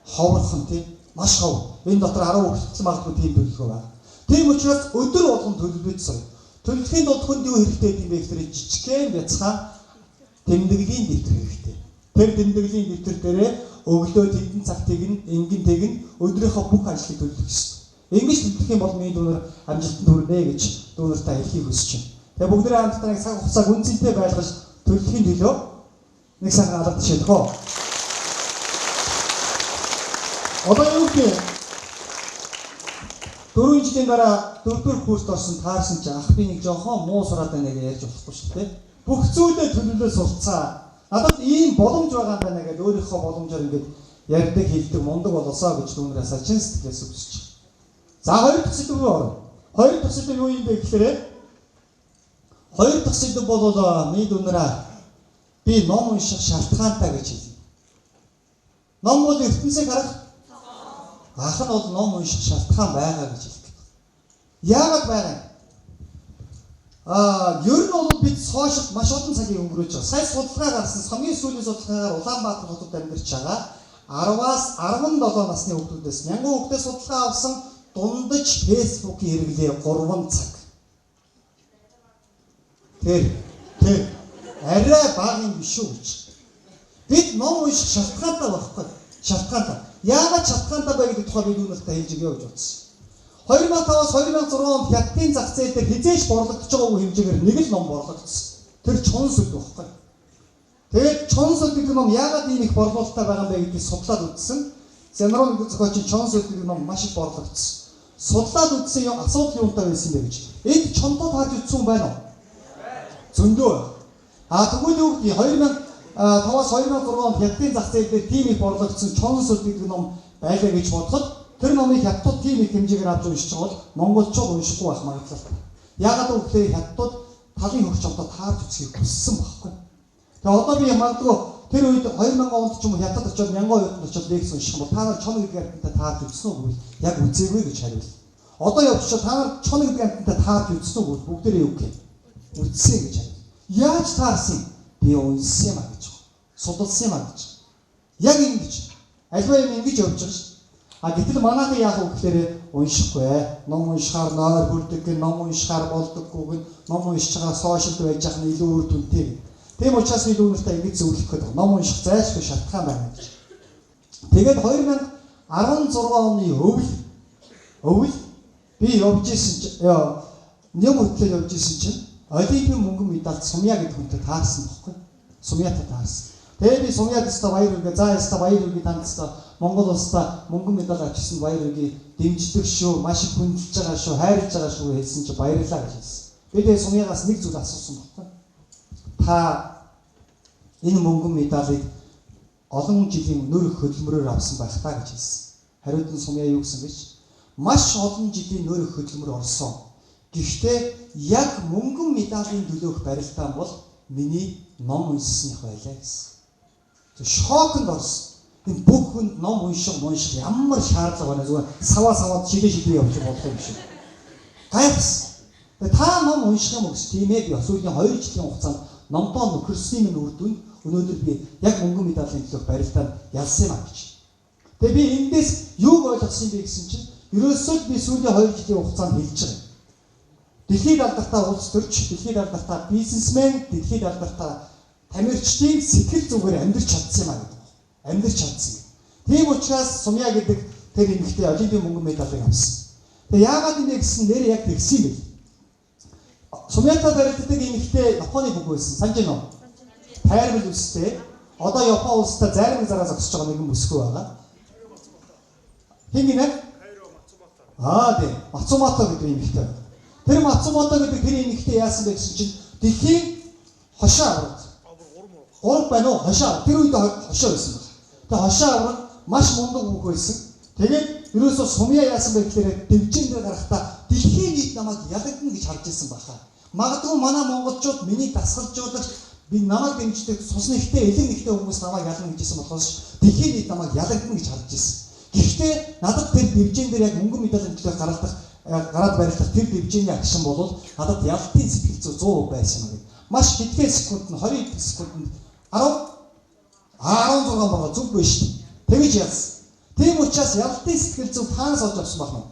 Ховрхон тийм маш хов. Энэ дотор 10 хүртэл магадгүй тийм төлөвлөгөө байна. Тийм учраас өдөр болгон төлөвлөж сурах. Төлөвлөхийн тулд хүнд юу хэрэгтэй юм бэ гэхээр жижигхэн бяцхан тэмдэглэлийн дэвтэр хэрэгтэй. Тэр тэмдэглэлийн дэвтэр дээрээ өглөө тэдэн цагтыг нь энгинтэйг нь өдрийнхөө бүх ажлыг төлөвлөх ёстой. Ингэж төлөвлөх юм бол миний дүүнэр амжилтанд хүрнэ гэж дүүнэртээ хэлхийг хүсэж байна. Тэгээ бүгдээ хамтдаа нэг цаг хугацааг үнцэнтэй байлгаж төлөвлөхийн төлөө нэг сайхан алга жишээлх үү. Одоо юу гэх юм? 4 жилийн дараа 4-р курст орсон таарсан чи ах би нэг жоохон муу сураад байна гэж ярьж болохгүй шүү дээ. Бүх зүйлээ төлөвлөө сурцгаа. Надад ийм боломж байгаа юм байна гэдэг өөрийнхөө боломжоор ингэж ярьдаг хэлдэг мундаг болосоо гэж дүүнээс чин сэтгэлээс үсэж. За хоёр дахь сэдв рүү орно. Хоёр дахь сэдв юу юм бэ гэхээр хоёр дахь сэдв бол миний дүүнэраа би ном унших шалтгаантай гэж хэлье. Ном бол ертөнцийг харах ах нь бол ном унших шалтгаан байгаа гэж хэлдэг. Яагаад байгаа юм? Ер нь бол бид сошиалд маш олон цагийг өнгөрөөж байгаа. Сая судалгаа гарсан, хамгийн сүүлийн судалгаагаар Улаанбаатар хотод амьдарч байгаа 10-аас 17 насны хүүхдүүдээс 1000 хүүхдээс судалгаа авсан дундаж Facebook-ийн хэрэглээ 3 цаг. Тэр арай бага юм биш үү гэж. Бид ном унших шалтгаантай байхгүй. Шалтгаантай. Яагаад шалтгаантай байг гэдэг тухай бид үүнийхтэй хэлж өгье гэж бодсон. 2005-аас 2006 онд хятадын зах зээл дээр хизээж борлогдож байгаагүй хэмжээгээр нэг л ном борлогдсон. Тэр чон сүлд байхгүй. Тэгээд чон сүлд гэдэг ном яагаад ийм их борлуулалттай байгаа юм бэ гэдгийг судлаад үзсэн. Зэнрон гэдэг зохиолч чон сүлд гэдэг ном маш их борлогдсон. Судлаад үзсэн юм асуудал юунтай байсан бэ гэж. Энд чонтод харж үзсэн юм байна уу? Зөндөө. Тэгвэл юу гэдэг 2005-аас 2006 онд хятадын зах зээл дээр тийм их борлогдсон чон сүлд гэдэг ном байлаа гэж бодоход тэр номыг хятадууд тийм их хэмжээгээр авч уншиж байгаа бол монголчууд уншихгүй байх магадлалтай. Яагаад гэвэл хятадууд талын хөгч чонтод таарч үзхийг хүссэн байхгүй. Тэгээ одоо би магадгүй тэр үед 2000 онд ч юм уу хятад очоод 1000 онд очоод лекц унших юм бол та нар чон гэдэг амттай таарч үзсэн үү гэвэл яг үзээгүй гэж хариулна. Одоо явчихаа та нар чон гэдэг амттай таарч үзсэн үү гэвэл бүгдээрээ юу гэх юм? Үзсэн гэж хариулна. Яаж таарсан? Би уншсан юм а гэж. Судалсан юм а гэж. Яг ингэж. Альва юм ингэж явж байгаа шүү. Гэтэл манайхан яах вэ гэхээр уншихгүй. Ном уншихаар нойр хүрдэг, ном уншихаар болдоггүй, ном уншиж байгаа сошиалд байж ах нь илүү үр дүнтэй. Тийм учраас бид үүнийхтэй ингэж зөвлөх гэдэг. Ном унших зайлшгүй шалтгаан байна гэж. Тэгээд 2016 оны өвөл би явж исэн чинь нэг хөтлөө явж исэн чинь олимпийн мөнгөн медаль Сумья гэдэг хүнтэй таарсан байхгүй. Сумьятай таарсан. Тэгээд би Сумьяд өстө баяр үргээ, за өстө баяр үргээ танд өстө Монгол улстай мөнгөн медаль авчихсан баяр үргээ дэмждэг шүү, маш их хүндэлж байгаа шүү, хайрлаж байгаа шүү хэлсэн чи баярлалаа гэж хэлсэн. Би тэгээд Сумьягаас нэг зүйл асуусан байхгүй. Та энэ мөнгөн медалийг олон жилийн нөр хөдөлмөрөөр авсан байх та гэж хэлсэн. Хариуд нь Сумья юу гэсэн гэж? Маш олон жилийн нөр хөдөлмөр орсон. Гэхдээ яг мөнгөн медалийн төлөөх барилдаан бол миний ном уншсаных байлаа гэсэн. Шоконд орсон. Энэ бүх хүнд ном унших ямар шаардлага байна зүгээр саваад шидэ явж бодлоо юм шиг. Гайхс. Та ном унших юм гэж тийм ээ би сүүлийн 2 жилийн хугацаанд номдоо нөхөрсөн минь үр дүн өнөөдөр би яг мөнгөн медалийн төлөөх барилдаанд ялсан юм а гэж. Тэгээ би эндээс юуг ойлгосон бэ гэсэн чинь ерөөсөө би сүүлийн 2 жилийн хугацаанд хэлж байгаа. Дэлхийд алдартай улс төрч, дэлхийд алдартай бизнесмен, дэлхийд алдартай тамирчдын сэтгэл зүгээр амьдрч чадсан юм а гэдэг. Амьдрч чадсан. Тийм учраас Сумья гэдэг тэр эмэгтэй олимпийн мөнгөн медалийг авсан. Тэгээ яагаад юм бэ гэсэн нэр яг тэгсэн юм бэ? Сумьятай барилддаг эмэгтэй Японы бүх байсан. Санаж байна уу? Тайрбал үстэй. Одоо Япон улстай зарим зараа зогсож байгаа нэгэн бүсгүй байгаа. Хин гинэ? Тийм. Мацумото гэдэг эмэгтэй. Тэр Мацумото гэдэг тэр эмэгтэй яасан бэ гэсэн чинь дэлхийн хошоо авраг. Гурав байна уу? Хошоо. Тэр үед хошоо байсан байна. Тэгээ хошоо авраг маш мундаг хүүх байсан. Тэгээд ерөөсөө Сумья яасан бэ гэхээр дэвжин дээр гарахтаа дэлхийн нийт намайг ялагдана гэж харж ирсэн баха. Магадгүй манай монголчууд миний дасгалжуулагч би намайг дэмждэг цус нэгтэй элэг нэгтэй хүмүүс намайг ялна гэж хэлсэн болохоос дэлхийн нийт намайг ялагдана гэж харж ирсэн. Гэхдээ надад тэр дэвжин дээр яг мөнгөн медалийн төлөө гараад барилдах тэр дэвжиний агшин бол надад ялтын сэтгэл зүй 100% байсан юм гээд. Маш хэдхэн секунд нь 20 секундэд 16 байгаа зүг биш шүү дээ. Тэгэж яасан. Тийм учраас ялтын сэтгэл зүй таанаас олж авсан байна.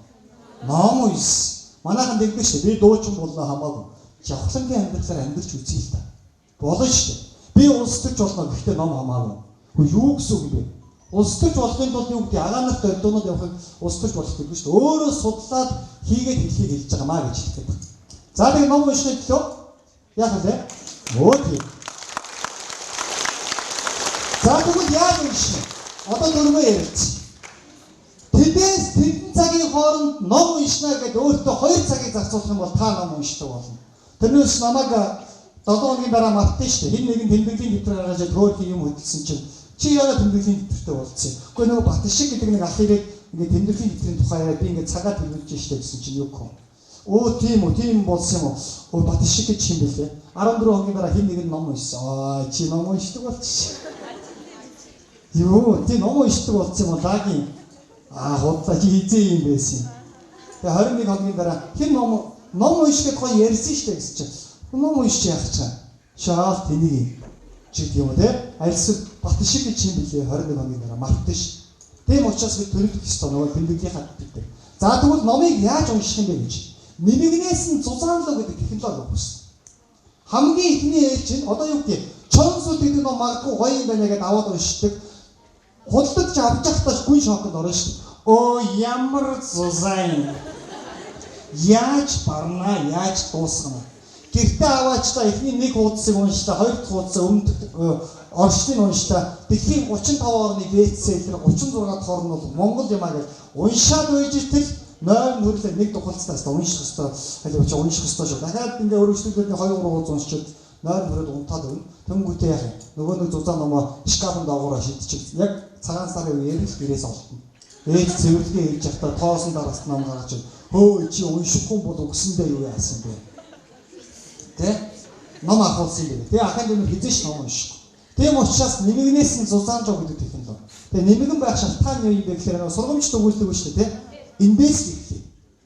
Ном үйс. Манайхан дэгдэн шүү дээ. Би дуучин болноо хамаагүй. Явхлангийн амьдралаар амьдарч үзье л та. Болно шүү дээ. Би улс төрч болно гэхдээ ном хамаагүй. Хөө юу гэсэн үг юм бэ? Улс төрч болохын тулд юу гэдэг агаанарт ордонод явахыг улс төрч болох гэдэг шүү дээ. Өөрөө судлаад хийгээд хэлхийг хэлж байгаа маа гэж хэлдэг. За тэгээ ном унших төлөө яах вэ? Тийм. За тэгвэл яаж унших вэ? Одоо дөрмөө ярилцъя. Тэдээс тэдэн цагийн хооронд ном уншина гэдэг өөртөө 2 цагийг зарцуулах юм бол та ном уншдаг болно. Тэрнээс намайг 7 хоногийн дараа мартсан шүү дээ. Хэн нэгэн тэмдэглэлийн дэвтэр гаргаж хөөрхий юм хөдөлсөн чинь чи яагаад тэмдэглэлийн дэвтэртэй болцсон юм? Гэхдээ нөгөө Батшиг гэдэг нэг ах ирээд ингээд тэмдэглэлийн дэвтрийн тухай би ингээд цагаа тэмдэглэж штэ гэсэн чинь юу гэх юм? Тийм үү, тийм болсон юм уу? Батшиг гэж юм бэлээ. 14 хоногийн дараа хэн нэгэн ном уншсан. Чи ном уншдаг болчих. Юу тийм ном уншдаг болсон юм лагийн худлаа чи хизээ юм байсан юм. Тэгээ 21 хоногийн дараа хэн ном уншихэд гоё ярьсан шүү дээ гэсэн чинь. Ном уншиж яах чам. Шаал тэнийг чи гэдэг юм те. Альс бат шиг чи юм билээ 21 хоногийн дараа мартсан ш. Тийм учраас би төрөлдөх ёстой нөгөө тэмдэглэлийн хат гэдэг. За тэгвэл номыг яаж унших юм бэ гэж. Нэмэгнээс нь зузаанлуу гэдэг технологи өгсөн. Хамгийн ихний ээлж нь одоо юу гэдэг чонсууд гэдэг ном магадгүй гоё юм байна гэдээ аваад уншдаг. Худалдаж авч явахдаа гүн шоконд орно шүү дээ. Оо ямар зузаан. Яаж барнаа, яаж дуусгана. Гэртээ аваач та эхний нэг хуудсыг уншлаа, хоёр дахь хуудсаа өмнөд орчныг уншлаа. Дэлхийн 35 орны бестселлер 36 дахь орн бол Монгол юм аа гэж уншаад байж итэл нойр нүрлээ нэг тухалцтаас унших ёстой. Аль учраас унших ёстой шүү. Дахиад ингээ өргөжлөлтөний 2 3 хуудас уншчихад нойр нүрээд унтаад өгнө. Тэнгүүтээ яах юм? Нөгөө нэг зузаан номоо шкафын доогоороо шидчих. Яг цагаан сарын үеэр л гэрээс олдно. Ээж цэвэрлэгээ хийж явахдаа тоосон дараас ном гаргаж хөө чи уншихгүй бол өгсөндөө юу яасан бэ? Тэ? Ном авахулсан юм бэ? Тэ ахын дүнээр хизээш ном уншихгүй. Тийм учраас нэмэгнээс нь зузаан жоо гэдэг технологи. Тэгээ нэмэгэн байх шалтгаан юу юм бэ гэхээр сургамжт өгүүлдэг үү шүү дээ, тэ? Эндээс эхлэе.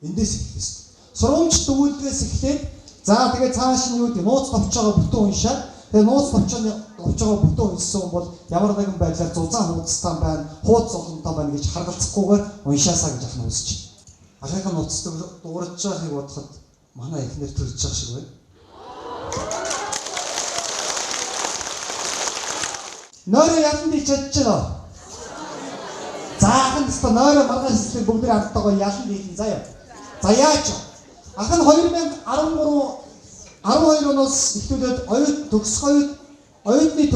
Эндээс эхлэх ёстой. Сургамжт өгүүлдгээс эхлээд за тэгээ цааш нь юу гэдэг нууц товч байгаа бүтэн уншаад тэгээ нууц товч байгаа бүтэн уншсан бол ямар нэгэн байдлаар зузаан хуудастай байна, хуудас олонтой байна гэж харгалзахгүйгээр уншаасаа гэж ахна үзчих. Ахыхаа нууцтай дуурж байгааг бодоход манай эхнэр төрж байгаа шиг байна. Нойроо ялан ди чадчихлаа. Заахан тест нойроо маргааш хэлсэн бүгд хамтдаа ялан дийлэн заяа. За яаж? Ах нь 2013 12 оноос эхлүүлээд оюутны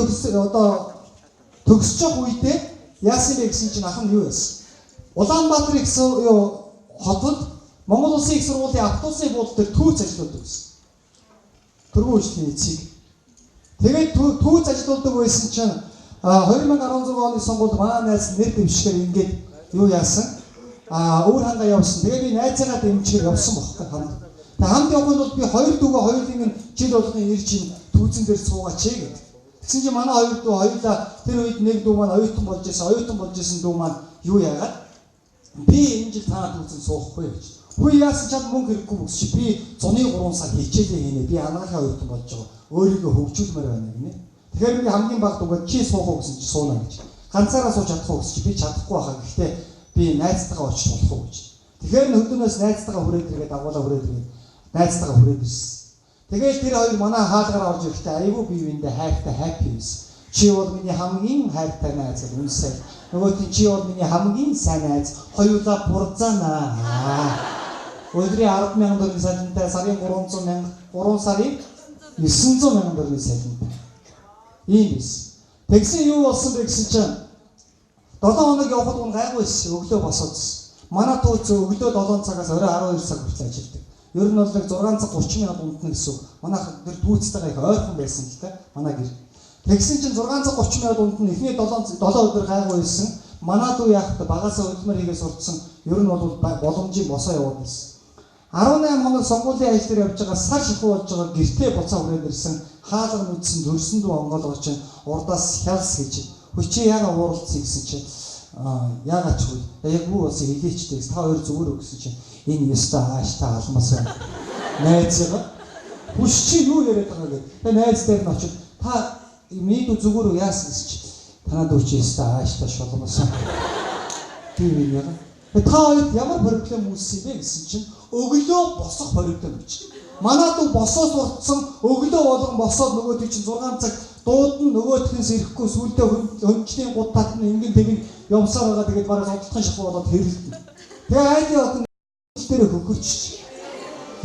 төгсөж явах үедээ яасан бэ гэсэн чинь ах нь юу байсан? Улаанбаатар гэсэн хотод Монгол Улсын их сургуулийн автобусны буудлын дээр түүц ажилладаг байсан. Төргөн үйлчлэлийн эцэг. Тэгээд түүц ажилладаг байсан чинь 2016 оны сонгуульд манай найз нэр дэвшгээр ингээд юу яасан? Өөр хангаа явсан. Тэгээд би найзаагаа дэмжихээр явсан бохоггүй хамт. Тэгээд хамт явхад бол би хоёр дүүгээ хоёулын жил болгоны ирж ин түүцэн дээр суугаач гэдэг. Тэгсэн чинь манай хоёр дүү хоёулаа тэр үед нэг дүү маань оюутан болж исэн дүү маань юу яагаад би энэ жил танаа түүцэн суухгүй гэж. Хүү яасан чад мөнгө хэрэггүй мөс чи би зуны 3 сар хичээлээ хийнэ. Би анагаахаа оюутан болж байгаа. Өөрийгөө хөгжүүлмээр байна гинэ. Тэгэхээр би хамгийн баг дүүгээ чи суух уу гэсэн чи сууна гэж. Ганцаараа сууж чадах уу гэсэн чи би чадахгүй байхаа. Гэхдээ би найзтайгаа очиж болох уу гэж. Тэгэхээр хөдөнөөс найзтайгаа хүрээд иргээд агуулаа хүрээд ирээд найзтайгаа хүрээд ирсэн. Тэгээд тэр хоёр манай хаалгаар орж ирэхдээ айгүй биеиндээ хайртай happy байсан. Чи бол миний хамгийн хайртай найз гэж үнсээ. Нөгөө чи бол миний хамгийн сайн найз. Хоёулаа бурзаанаа. Өдрийн 10,000 төгрөгийн салентай, сарын 300,000, 3 сарын 900,000 төгрөгийн салентай. Ийм байсан. Тэгсэн юу болсон бэ гэсэн чинь 7 хоног явхад уг гайгүй байсан. Өглөө босоодсэн. Манай тууц өглөө 7 цагаас орой 12 цаг хүртэл ажилладаг. Ер нь бол 6 цаг 30 минут унтна гэсэн. Манайх тэр түүцтэйгээ их ойрхон байсан л та. Манай гэр. Тэгсэн чинь 6 цаг 30 минут унтна. Эхний 7 өдөр гайгүй байсан. Манай дүү яахад багасаа хөдөлмөр хийгээ сурцсан. Ер нь бол боломжийн босоо яваад байсан. 18 хоног сонгуулийн ажил дээр явж байгаа сар шихүү болж байгаа гэртээ буцаа хүрээд ирсэн. Хаалга нүдсэн төрсөн дүү онгоолгож чинь урдаас хялс гэж. Хүчи яага ууралцсан гэсэн чинь яагаад ч үгүй. Яг юу болсон хэлээчтэй та хоёр зүгээр үү гэсэн чинь энэ ёстой хааш та алмаас байна. Найзгаа хүч чи юу яриад байгаа гэдэг. Тэгээ найз дээр нь очиж та мэдүү зүгээр үү яасан гэсэн чинь танад үчи ёстой хааш та шоломоос. Тийм юм яа. Та хоёрт ямар проблем үүссэн бэ гэсэн чинь өглөө босох проблем гэж. Манайд босоод уртсан өглөө болгон босоод нөгөө чинь 6 цаг дуудна нөгөөдхөнс ирэхгүй сүултээ хөнчлийн гутаад нь ингэн тэгин явсаар байгаа. Тэгээд бараг одолтхон шахуу болоод хэрэлдэн. Тэгээ айлын одон дээр хөхөрч.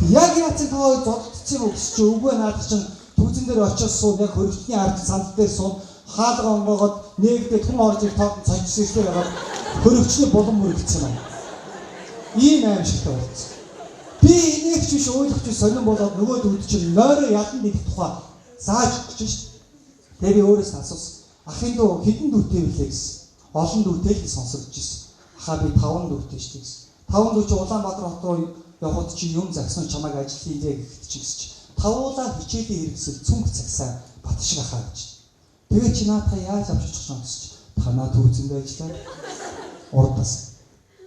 Яг яац та хоёр зодтолцсон юм гэж чи үгүй наадах чинь түүзэн дээр очиж суун яг хөрөлтний ард сандал дээр суун хаалга онгоогоод нэгдээ түн орж ир тав цогцсон шүү дээ. Хөрөвчний булан мөрөгдсөн байна. Ийм аимшигтай болсон. Би энийг ч биш ойлгож сонирн болоод нөгөө дүүд чинь нойроо ялан нэг тухай зааж өгч шүү. Тэгээ би өөрөөс асуусан. Ахын дүү хэдэн дүүтэй вэ гэсэн. Олон дүүтэй л сонсогдож ирсэн. Ахаа би 5 дүүтэй шүү гэсэн. 5 дүү чи Улаанбаатар хот руу явход чи юм загсан чамайг ажил хийлээ гэхэд чи гэсэн чи. Тавуулаа хичээлийн хэрэгсэл цүнх цагсаа бат шиг ахаа гэж. Тэгээ чи наатаа яаж авч очих юм гэсэн чи. Танаа түүцэндээ ажиллаа. Урдаас.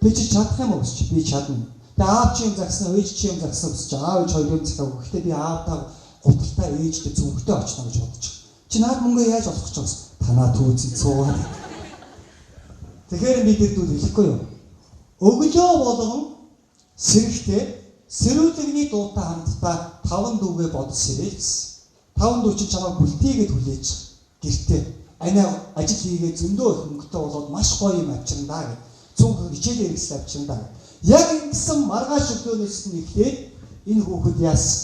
Тэг чи чадах юм уу гэж би чадна. Тэг аав чи юм загсан, ээж чи юм загсан гэж чи аав ээж хоёр юм цагаа. Гэхдээ би аавтаа гуталтай ээжтэй зөвхөдөө очно гэж бодож байгаа. Чи наад мөнгөө яаж олох гэж байна? Танаа түүцэн цуугаад. Тэгэхээр би тэр дүү хэлэхгүй юу? Өглөө болгон сэрэгтэй сэрүүлэгний дуутай хамтдаа 5 дүүгээ бодож сэрээ гэсэн. 5 дүү чи чамайг бүлтийгээд хүлээж гэртээ анаа ажил хийгээ зөндөө их мөнгөтэй болоод маш гоё юм авчирна гэх. Цүнх хичээлээ хэрэгсэл авчирна гэх. Яг ингэсэн маргааш өглөөнөөс нь эхлээд энэ хүүхэд яасан?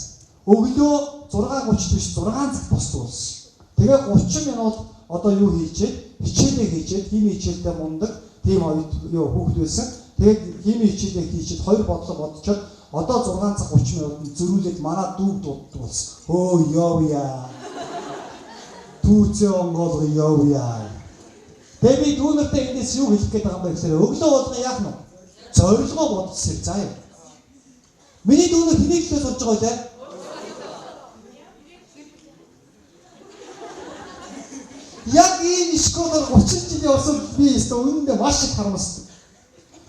Өглөө 6:30 биш 6 цаг босдог болсон. Тэгээ 30 минут одоо юу хийчихэд хичээлээ хийчихэд хими хичээлдээ мундаг тийм хүүхэд байсан. Тэгээд хими хичээлээ хийчихэд хоёр бодлого бодчиход одоо 6 цаг 30 минутанд зөрүүлээд манай дүүг дууддаг болсон. Өө явъя. Түүцээ онгоолго явъя. Тэгээд би дүүнэртэй эндээс юу хэлэх гээд байгаа юм бэ гэхээр өглөө болгон яах нь вэ? Зорилгоо бодсоо заяа. Миний дүүнэр хэнийг л сурж байгаа вэ? Яг энэ школоор 30 жилийн орсон би өөртөө үнэндээ маш их харамсдаг.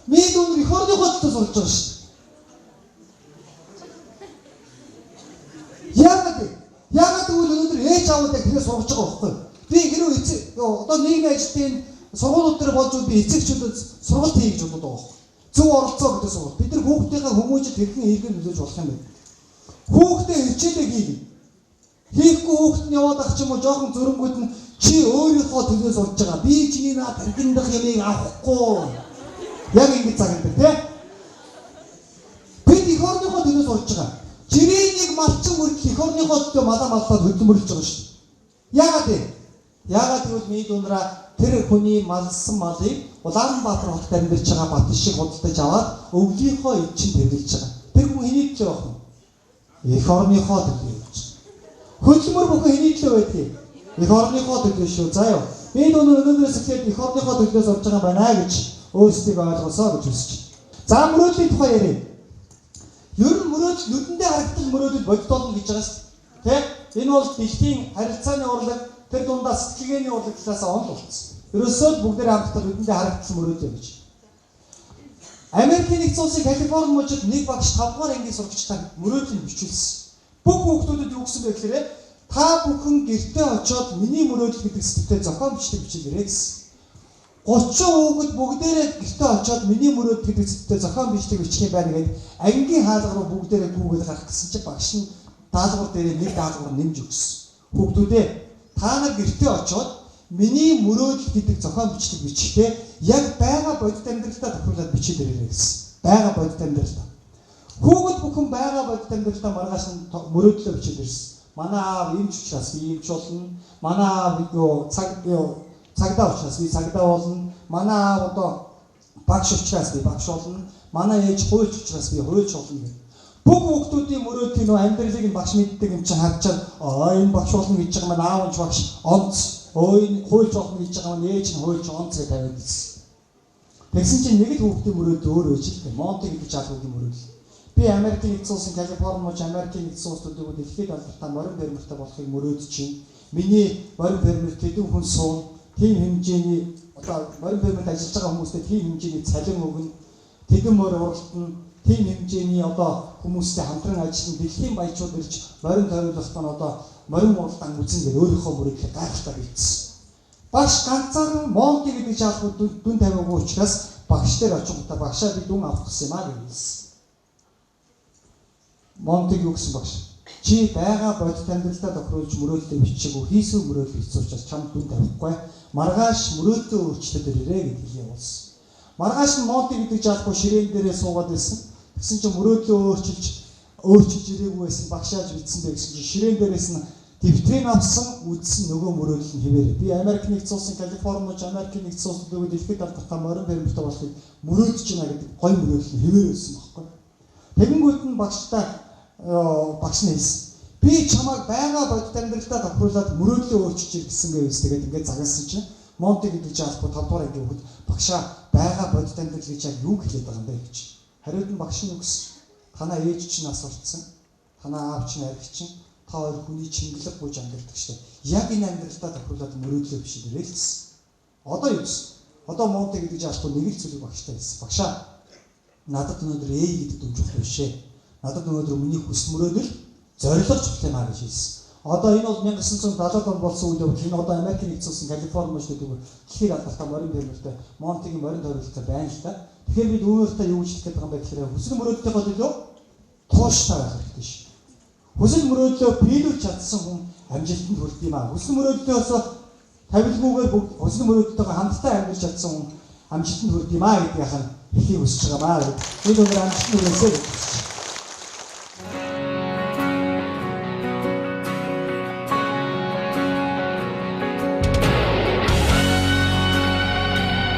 Миний дүүнэр их орныхоо төлөө сурж байгаа шүү дээ. Яагаад гэвэл өнөөдөр ээж аавд яг тэрээ сургаж байгаа байхгүй. Би хэрвээ эцэг одоо нийгмийн ажилтны сургуулиуд дээр болж би эцэгчүүдэд сургалт хий гэж боддог байгаа байхгүй. Зөв оролцоо гэдэг сургалт. Бид нар хүүхдийнхээ хүмүүжил хэрхэн эргэн нөлөөж болох юм бэ? Хүүхдээ хичээлээ хийх. Хийхгүй хүүхд нь яваад ах ч юм уу жоохон зөрөнгүүд нь чи өөрийнхөө төлөө сурж байгаа. Би чиний наад хэрэгэндх юмыг авахгүй. Яг ингэж цагт тий. Бид их орныхоо төлөө сурж байгаа. Жирээнийг малчин мөрдөл их орныхоо төлөө малаа маллаад хөдөлмөрлөж байгаа шүү дээ. Яагаад гэвэл миний дундраа тэр хүний малсан малыг Улаанбаатар хотод амьдарч байгаа бат шиг худалдаж аваад өвлийнхөө эд чинь тэрлэж байгаа. Тэр хүн хэний төлөө байх вэ? Их орныхоо төлөө гэж. Хөдөлмөр бүхэн хэний төлөө байдгийг? Их орныхоо төлөө шүү. За ёо. Би өнөөдрөөс эхлээд их орныхоо төлөө сурж байгаа байна гэж өөрсдийг ойлгосоо гэж хүсэж байна. За мөрөөдлийн тухай ярив. Ер нь мөрөөдөл нүдэндээ харагдсан мөрөөдөл бодит болно гэж байгаа шүү дээ. Тэ? Энэ бол дэлхийн харилцааны урлаг тэр дундаа сэтгэлгээний урлаг талаас онл болсон. Ерөөсөө бүгдээ хамтдаа нүдэндээ харагдсан мөрөөдөл гэж. Америкийн нэгдсэн улсын Калифорни мужид нэг багш 5 дугаар ангийн сурагчдаа мөрөөдөл бичүүлсэн. Бүх хүүхдүүдэд юу гэсэн бэ гэхээр та бүхэн гэртээ очиод миний мөрөөдөл гэдэг сэдвээр зохион бичдэг бичээрэй гэсэн. 30 хүүхэд бүгдээрээ гэртээ очиод миний мөрөөдөл гэдэг сэдвээр зохион бичдэг бичих юм байна гэдэг ангийн хаалга руу бүгдээрээ гүгээд гарах гэсэн чинь багш нь даалгавар дээрээ нэг даалгавар нэмж өгсөн. Хүүхдүүдээ та нар гэртээ очиод миний мөрөөдөл гэдэг зохион бичдэг бичихтэй яг байгаа бодит амьдралдаа тохируулаад бичээрэй гэсэн. Байгаа бодит амьдралдаа. Хүүхэд бүхэн байгаа бодит амьдралдаа маргааш нь мөрөөдлөө бичээд ирсэн. Манай аав ийм ч учраас би ийм ч болно. Манай аав цагдаа учраас би цагдаа болно. Манай аав одоо багш учраас би багш болно. Манай ээж хуульч учраас би хуульч болно гэх. Бүх хүүхдүүдийн мөрөөдлийн нөө амьдралыг нь багш мэддэг юм чинь харчаад энэ багш болно гэж байгаа маань аав нь багш онц. Энэ хуульч болно гэж байгаа маань ээж нь хуульч онц гэж тавиад ирсэн. Тэгсэн чинь нэг л хүүхдийн мөрөөдөл өөр байж л дээ. Монти гэдэг жаалгуудын мөрөөдөл. Би Америкийн нэгдсэн улсын Калифорни мужид Америкийн нэгдсэн улсуудыг дэлхийд алдартай морин баримттай болохыг мөрөөдөж чинь. Миний морин баримт тэдэн хүн суун тийм хэмжээний одоо морин баримт ажиллаж байгаа хүмүүстээ тийм хэмжээний цалин өгнө. Тэдэн морь уралтна. Тийм хэмжээний одоо хүмүүстэй хамтран ажиллан дэлхийн баячууд ирж морин тойруулалтаа одоо морин уралдаан үзэн гэж өөрийнхөө мөрөөдлийг гайхалтай бичсэн. Багш ганцаараа Монти гэдэг жаалгууд дүн тавиагүй учраас багш дээр очихдаа багшаа би дүн авах гэсэн юм аа гэсэн. Монтиг юу гэсэн багш? Чи байгаа бодит амьдралдаа тохируулж мөрөөдлөө бичээгүй хийсүү мөрөөдөл бичсэн учраас чамд дүн тавихгүй. Маргааш мөрөөдлөө өөрчлөлт ирээрэй гэж явуулсан. Маргааш нь Монти гэдэг жаалгуу ширээн дээрээ суугаад байсан. Тэгсэн чинь мөрөөдлөө өөрчилж ирээгүй байсан багшааж бичсэн бэ гэсэн чинь ширээн дээрээс нь дэвтрийг авсан үдсэн нөгөө мөрөөдөл нь хэвээрээ. Би Америк нэгдсэн улсын Калифорни мужид Америкийн нэгдсэн улсуудыг дэлхийд алдартай морин баримттай болохыг мөрөөдөж байна гэдэг гой мөрөөдөл нь хэвээр байсан байхгүй. Тэгэнгүүт нь багш нь хэлсэн. Би чамайг байгаа бодит амьдралдаа тохируулаад мөрөөдлөө өөрчилж ир гэсэн гэвээс тэгээд ингээд загнасан чинь Монти гэдэг жаалбуу 5 дугаар ангийн хүүхэд багшаа байгаа бодит амьдрал гэж яг юу хэлээд байгаа юм бэ гэж. Хариуд нь багш нь үгс. Танаа ээж чинь нас урцсан. Танаа аав чинь арх чинь та хоёр хүний чингэлэг бууж амьдардаг штеп. Яг энэ амьдралдаа тохируулаад мөрөөдлөө биш дээрээ л гэсэн. Одоо юу гэсэн? Одоо Монте гэдэг жаалтгүй нэг л зүйлийг багштай хэлсэн. Багшаа надад өнөөдөр A гэдэг дүн чухал биш ээ. Надад өнөөдөр миний хүсэл мөрөөдөл зориг чухал юм аа гэж хэлсэн. Одоо энэ бол 1970 он болсон үед энэ одоо Америк нэгдсэн улсын Калифорни мужид гэдэг ихэр алдартай морин фермертэй Монтигийн морин тойролцоо байна л да. Тэгэхээр бид өөрөөсөө юу гэж хэлэх гэдэг юм бэ гэхээр хүсэл мөрөөдөлтөйгөө төлөө тууштай байх хэрэгтэй шүү. Хүсэл мөрөөдлөө биелүүлж чадсан хүн амжилтанд хүрэх юм аа. Хүсэл мөрөөдлөөс тавилгүйгээр хүсэл мөрөөдөлтөйгөө хамтдаа амьдарч чадсан хүн амжилтанд хүрэх юм аа гэдгийг хань хэлхийг хүсэж байгаа маа. Бид өнөр амжилтанд хүрээсэй гэж.